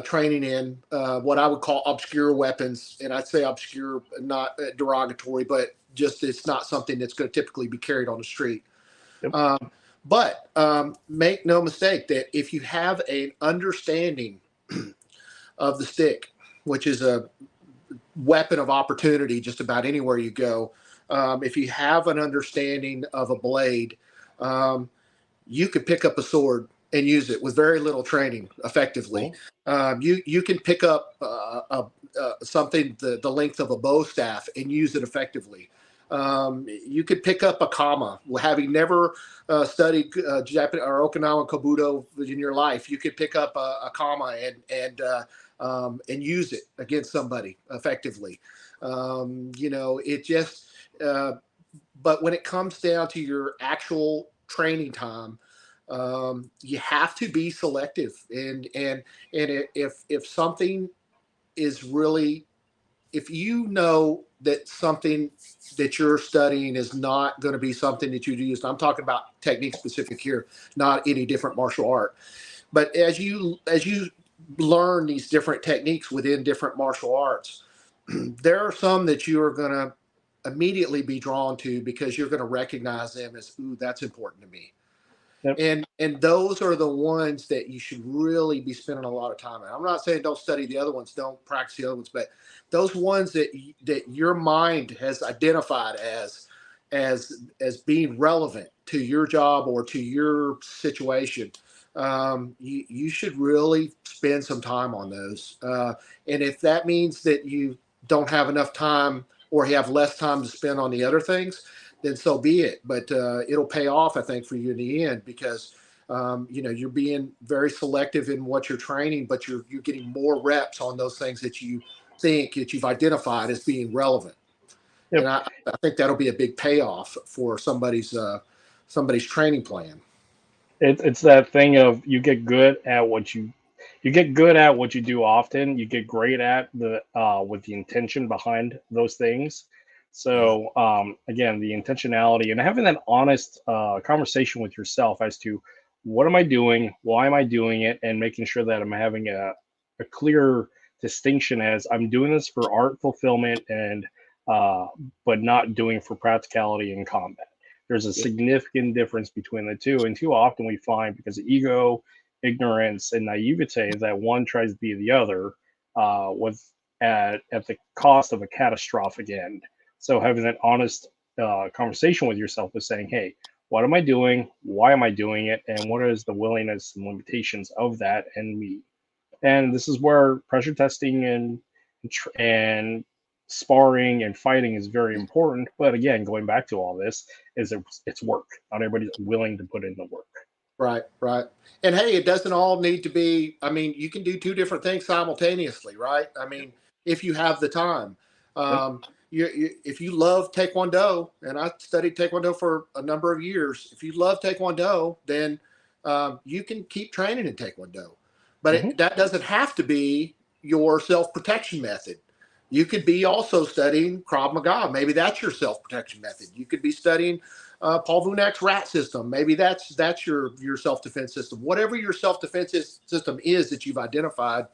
training in what I would call obscure weapons. And I'd say obscure, not derogatory, but just it's not something that's going to typically be carried on the street. But make no mistake that if you have an understanding of the stick, which is a weapon of opportunity just about anywhere you go, if you have an understanding of a blade, you could pick up a sword and use it with very little training effectively. You can pick up something the length of a bow staff and use it effectively. You could pick up a kama, having never studied Japanese or Okinawan kobudo in your life. You could pick up a kama and use it against somebody effectively. It just. But when it comes down to your actual training time, you have to be selective. And if something is really, if you know that something that you're studying is not going to be something that you use, I'm talking about technique specific here, not any different martial art. But as you learn these different techniques within different martial arts, there are some that you are going to immediately be drawn to because you're going to recognize them as, ooh, that's important to me. And those are the ones that you should really be spending a lot of time on. I'm not saying don't study the other ones, don't practice the other ones, but those ones that your mind has identified as being relevant to your job or to your situation, you should really spend some time on those. And if that means that you don't have enough time or you have less time to spend on the other things, then so be it. But it'll pay off, I think, for you in the end because, you're being very selective in what you're training, but you're getting more reps on those things that you think that you've identified as being relevant. And I think that'll be a big payoff for somebody's training plan. It's that thing of you get good at what you you get good at what you do often. You get great at the with the intention behind those things. Right. So again, the intentionality and having that honest conversation with yourself as to what am I doing, why am I doing it, and making sure that I'm having a clear distinction as I'm doing this for art fulfillment and uh, but not doing it for practicality and combat. There's a Yeah. significant difference between the two, and too often we find because of ego, ignorance, and naivete that one tries to be the other with at the cost of a catastrophic end. So having that honest conversation with yourself is saying, hey, what am I doing? Why am I doing it? And what is the willingness and limitations of that and me? And this is where pressure testing and sparring and fighting is very important. But again, going back to all this, is it's work. Not everybody's willing to put in the work. Right, right. And hey, it doesn't all need to be, I mean, you can do two different things simultaneously, right? I mean, if you have the time. Yep. If you love Taekwondo, and I studied Taekwondo for a number of years, if you love Taekwondo, then you can keep training in Taekwondo. But Hmm. that doesn't have to be your self-protection method. You could be also studying Krav Maga. Maybe that's your self-protection method. You could be studying Paul Vunak's rat system. Maybe that's your self-defense system. Whatever your self-defense system is that you've identified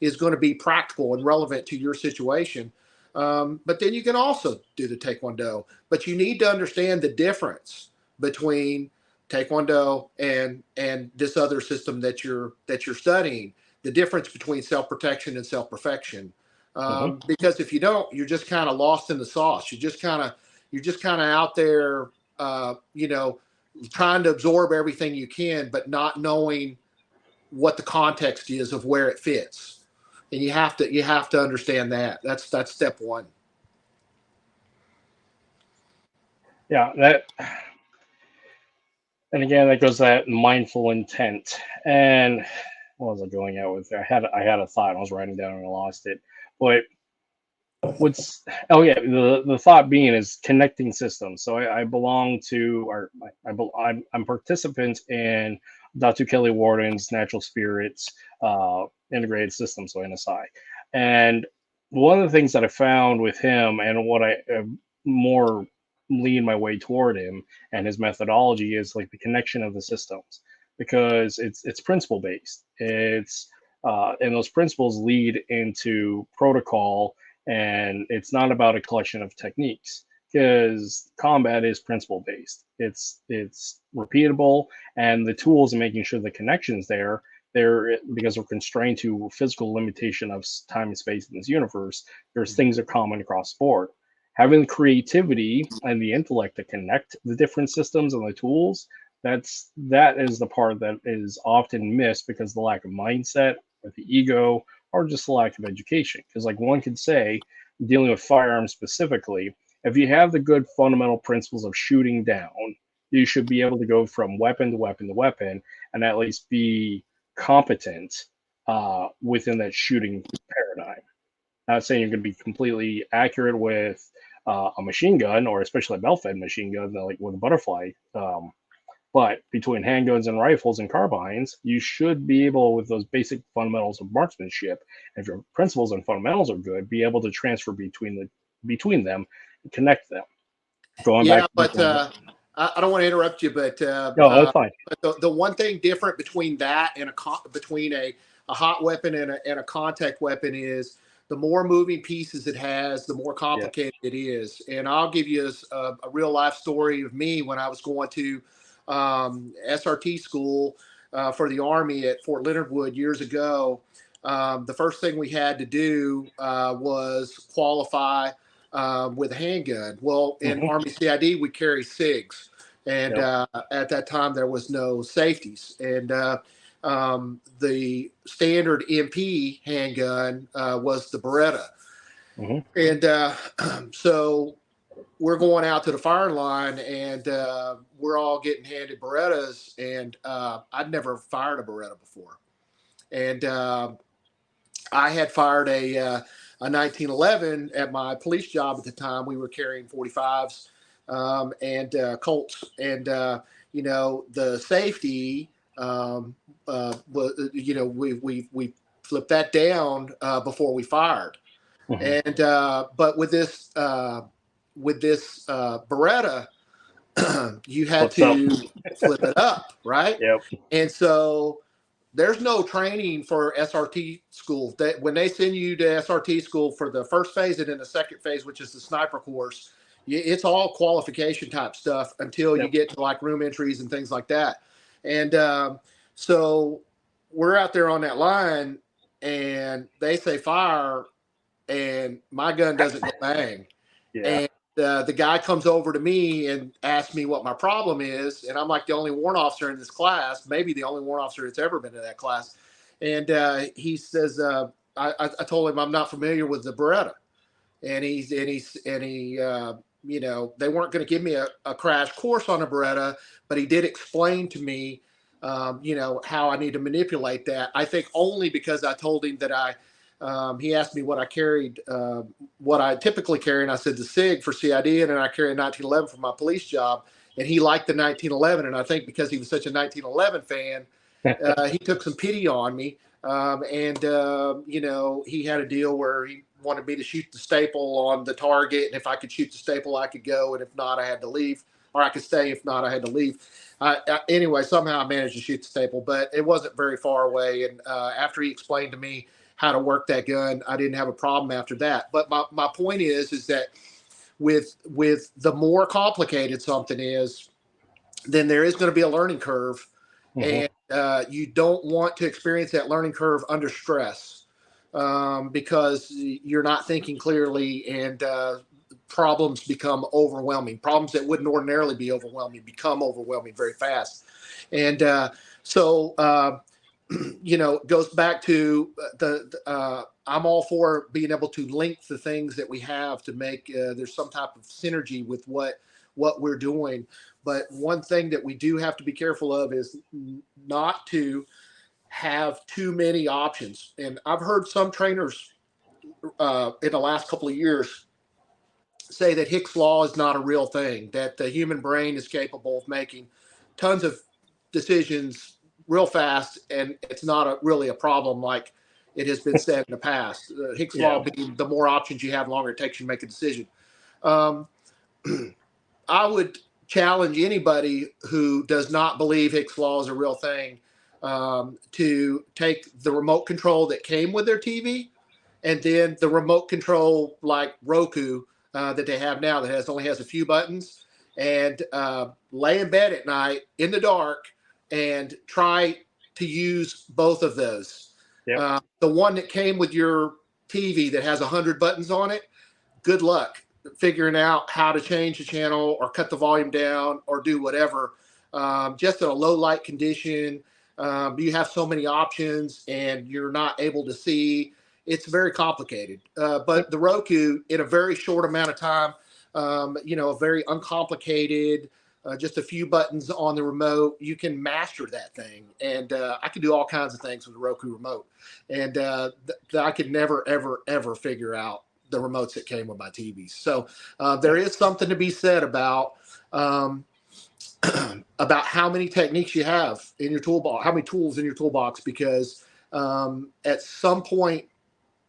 is going to be practical and relevant to your situation. But then you can also do the Taekwondo. But you need to understand the difference between Taekwondo and this other system that you're studying. The difference between self-protection and self-perfection. Hmm. Because if you don't, you're just kind of lost in the sauce. You're just kind of out there, you know, trying to absorb everything you can, but not knowing what the context is of where it fits. And you have to understand that. That's step one. Yeah, that and again that goes to that mindful intent. And what was I going out with there? I had a thought and I was writing down and I lost it. But what's oh yeah, the thought being is connecting systems. So I belong to or I'm participant in Dr. Kelly Warden's Natural Spirits integrated system, so NSI. And one of the things that I found with him and what I more lean my way toward him and his methodology is like the connection of the systems because it's principle based. It's and those principles lead into protocol, and it's not about a collection of techniques because combat is principle based. It's repeatable, and the tools and making sure the connections there because we're constrained to physical limitation of time and space in this universe. There's things that are common across the board. Having the creativity and the intellect to connect the different systems and the tools, that is the part that is often missed because of the lack of mindset or the ego or just the lack of education. Because, like one could say, dealing with firearms specifically, if you have the good fundamental principles of shooting down, you should be able to go from weapon to weapon to weapon and at least be competent within that shooting paradigm. Not saying you're going to be completely accurate with a machine gun or especially a belt-fed machine gun, like with a butterfly. But between handguns and rifles and carbines, you should be able, with those basic fundamentals of marksmanship, if your principles and fundamentals are good, be able to transfer between them and connect them. Going back Yeah, to but I don't want to interrupt you, but no, that's fine. the one thing different between that and between a hot weapon and a contact weapon is the more moving pieces it has, the more Yeah. complicated it is. And I'll give you a real life story of me when I was going to SRT school for the Army at Fort Leonard Wood years ago. The first thing we had to do was qualify with a handgun. Well, in Hmm. Army CID, we carry SIGs. And Yep. at that time, there was no safeties. And the standard MP handgun was the Beretta. Hmm. And so we're going out to the firing line, and we're all getting handed Berettas. And I'd never fired a Beretta before. And I had fired a 1911 at my police job at the time. We were carrying 45s and Colts, and you know, the safety we flipped that down before we fired. Mhm. And but with this Beretta, you had Flips up. to flip it up, right? Yep. And so there's no training for SRT school. That when they send you to SRT school for the first phase and then the second phase, which is the sniper course, it's all qualification type stuff until you Yep. get to like room entries and things like that. And so we're out there on that line, and they say fire, and my gun doesn't go bang. Yeah. And the guy comes over to me and asks me what my problem is. And I'm like the only warrant officer in this class, maybe the only warrant officer that's ever been in that class. And he says, I told him I'm not familiar with the Beretta. And he, they weren't going to give me a crash course on a Beretta, but he did explain to me, how I need to manipulate that. I think only because I told him that he asked me what I carried, what I typically carry, and I said the SIG for CID, and then I carry a 1911 for my police job, and he liked the 1911, and I think because he was such a 1911 fan, he took some pity on me, he had a deal where he wanted me to shoot the staple on the target, and if I could shoot the staple, I could go, and if not, I had to leave, or I could stay. If not, I had to leave. Anyway, somehow I managed to shoot the staple, but it wasn't very far away, and after he explained to me how to work that gun, I didn't have a problem after that. But my point is that with the more complicated something is, then there is going to be a learning curve. Mhm. And you don't want to experience that learning curve under stress, because you're not thinking clearly, and problems become overwhelming. Problems that wouldn't ordinarily be overwhelming become overwhelming very fast. And it goes back to I'm all for being able to link the things that we have to make there's some type of synergy with what we're doing. But one thing that we do have to be careful of is not to have too many options. And I've heard some trainers in the last couple of years say that Hick's law is not a real thing, that the human brain is capable of making tons of decisions real fast, and it's not really a problem like it has been said in the past. Hick's law being the more options you have, the longer it takes you to make a decision. I would challenge anybody who does not believe Hick's law is a real thing to take the remote control that came with their TV, and then the remote control like Roku that they have now that only has a few buttons, and lay in bed at night in the dark and try to use both of those. Yep. The one that came with your TV that has 100 buttons on it, good luck figuring out how to change the channel or cut the volume down or do whatever. Just in a low light condition, you have so many options and you're not able to see. It's very complicated. But the Roku, in a very short amount of time, a very uncomplicated, just a few buttons on the remote, you can master that thing. And I can do all kinds of things with the Roku remote. And I could never, ever, ever figure out the remotes that came with my TVs. So there is something to be said about how many techniques you have in your toolbox, how many tools in your toolbox, because at some point,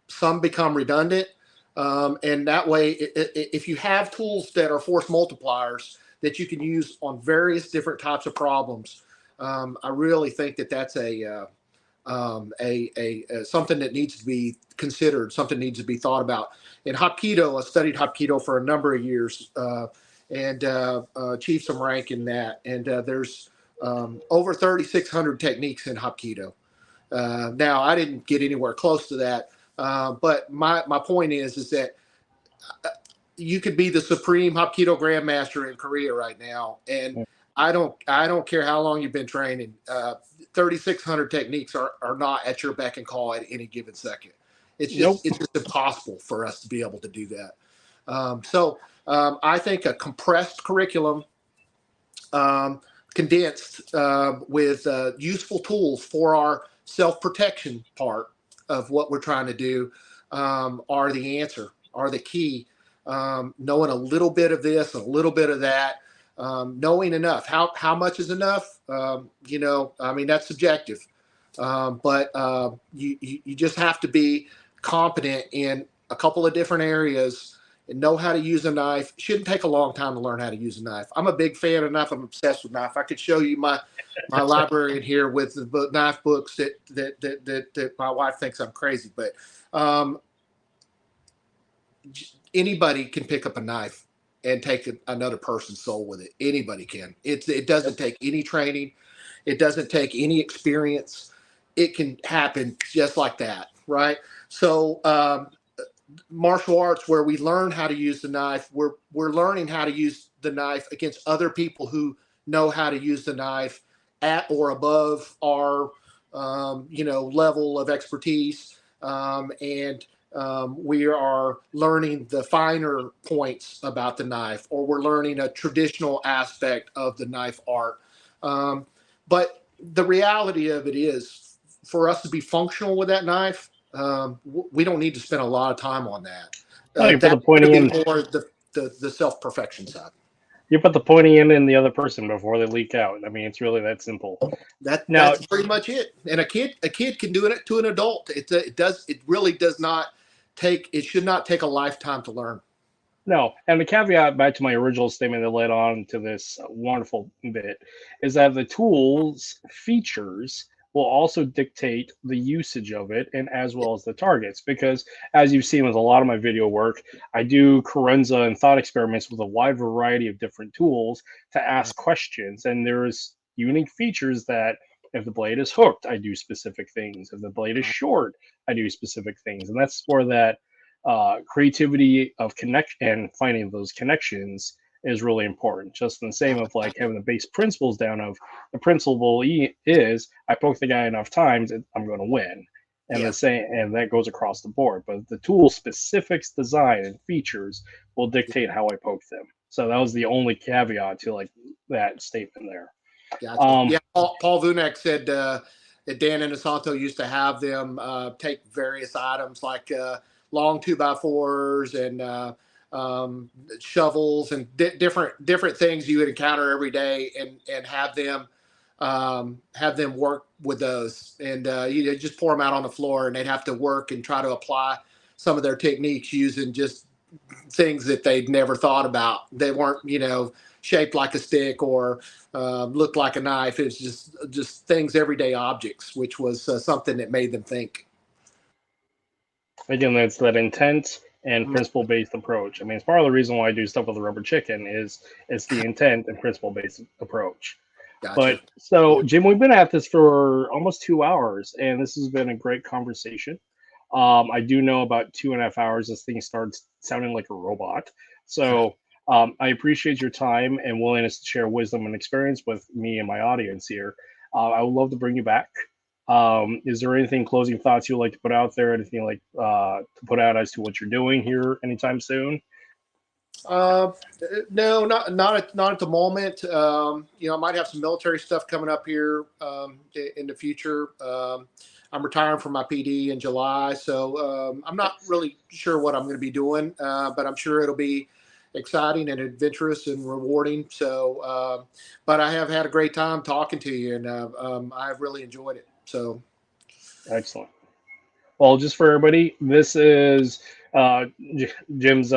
some become redundant. And that way, if you have tools that are force multipliers that you can use on various different types of problems, I really think that that's a something that needs to be considered, something needs to be thought about. In Hapkido, I studied Hapkido for a number of years and achieved some rank in that. And there's over 3,600 techniques in Hapkido. Now, I didn't get anywhere close to that. But my point is that you could be the supreme Hapkido grandmaster in Korea right now, and I don't care how long you've been training. 3,600 techniques are not at your beck and call at any given second. It's just it's just impossible for us to be able to do that. So I think a compressed curriculum, condensed with useful tools for our self-protection part of what we're trying to do are the answer, are the key. Knowing a little bit of this, a little bit of that, knowing enough. How much is enough? That's subjective. but you just have to be competent in a couple of different areas and know how to use a knife. It shouldn't take a long time to learn how to use a knife. I'm a big fan of knife. I'm obsessed with knife. I could show you my library in here with the knife books that my wife thinks I'm crazy, but anybody can pick up a knife and take another person's soul with it. Anybody can. It doesn't take any training. It doesn't take any experience. It can happen just like that, right? So martial arts, where we learn how to use the knife, we're learning how to use the knife against other people who know how to use the knife at or above our level of expertise, and we are learning the finer points about the knife, or we're learning a traditional aspect of the knife art. But the reality of it is, for us to be functional with that knife, we don't need to spend a lot of time on that. That's going to be more the self-perfection side. You put the pointing in the other person before they leak out. I mean, it's really that simple. That's pretty much it. And a kid can do it to an adult. It really does not take. It should not take a lifetime to learn. No, and the caveat back to my original statement that led on to this wonderful bit is that the tool's features will also dictate the usage of it, and as well as the targets. Because as you've seen with a lot of my video work, I do carenza and thought experiments with a wide variety of different tools to ask questions, and there's unique features that if the blade is hooked, I do specific things. If the blade is short, I do specific things, and that's where that creativity of connect and finding those connections is really important. Just in the same of like having the base principles down of the principle is I poke the guy enough times, I'm going to win, and the same, and that goes across the board. But the tool specifics, design, and features will dictate how I poke them. So that was the only caveat to like that statement there. Gotcha. Paul Vunek said that Dan Inosanto used to have them take various items like long 2x4s and shovels and different things you would encounter every day, and have them work with those, and you just pour them out on the floor, and they'd have to work and try to apply some of their techniques using just things that they'd never thought about. They weren't shaped like a stick or looked like a knife. It was just things, everyday objects, which was something that made them think. Again, that's that intent and principle-based approach. I mean, it's part of the reason why I do stuff with the rubber chicken is it's the intent and principle-based approach. Gotcha. But so, Jim, we've been at this for almost 2 hours, and this has been a great conversation. I do know about 2.5 hours, this thing starts sounding like a robot. So I appreciate your time and willingness to share wisdom and experience with me and my audience here. I would love to bring you back. Is there anything, closing thoughts you'd like to put out there? Anything like to put out as to what you're doing here anytime soon? No, not at the moment. I might have some military stuff coming up here in the future. I'm retiring from my PD in July, so I'm not really sure what I'm going to be doing, but I'm sure it'll be exciting and adventurous and rewarding. So, but I have had a great time talking to you, and I've really enjoyed it. So, excellent. Well, just for everybody, this is Jim's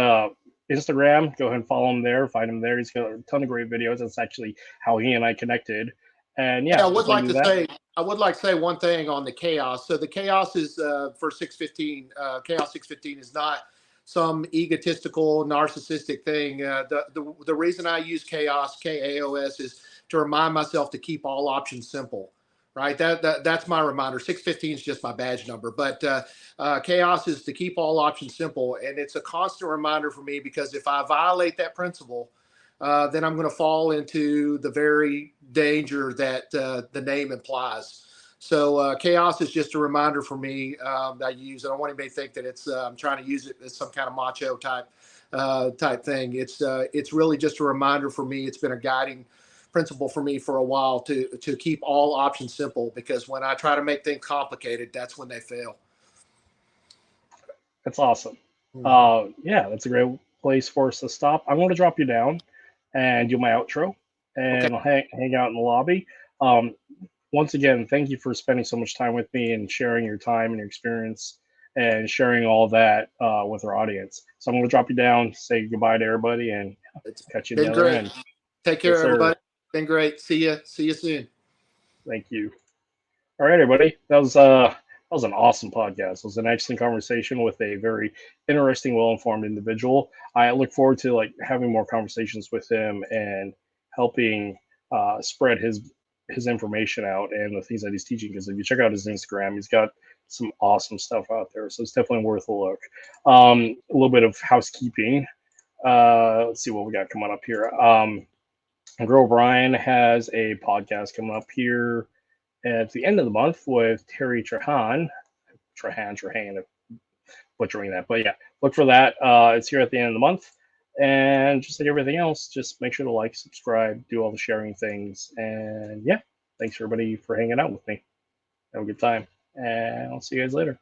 Instagram. Go ahead and follow him there. Find him there. He's got a ton of great videos. That's actually how he and I connected. And I would like to say one thing on the KAOS. So the KAOS is for 615. KAOS.615 is not some egotistical, narcissistic thing. The reason I use KAOS is to remind myself to keep all options simple. Right, that's my reminder. 615 is just my badge number, but KAOS is to keep all options simple, and it's a constant reminder for me, because if I violate that principle, then I'm going to fall into the very danger that the name implies. So KAOS is just a reminder for me that I use. I don't want anybody to think that it's I'm trying to use it as some kind of macho type thing. It's really just a reminder for me. It's been a guiding principle for me for a while to keep all options simple, because when I try to make things complicated, that's when they fail. That's awesome. Yeah, that's a great place for us to stop. I'm going to drop you down and do my outro, and I'll hang out in the lobby. once again, thank you for spending so much time with me and sharing your time and your experience and sharing all that with our audience. So I'm going to drop you down, say goodbye to everybody, and It's catch you in been the other great. end. Take care, Yes, sir. everybody. Been great. See you soon. Thank you. All right, everybody. That was an awesome podcast. It was an excellent conversation with a very interesting, well-informed individual. I look forward to like having more conversations with him and helping spread his information out and the things that he's teaching. Because if you check out his Instagram, he's got some awesome stuff out there. So it's definitely worth a look. A little bit of housekeeping. Let's see what we got coming up here. Girl Brian has a podcast coming up here at the end of the month with Terry Trahan, butchering that, but yeah, look for that. It's here at the end of the month, and just like everything else, just make sure to like, subscribe, do all the sharing things, and yeah, thanks everybody for hanging out with me. Have a good time, and I'll see you guys later.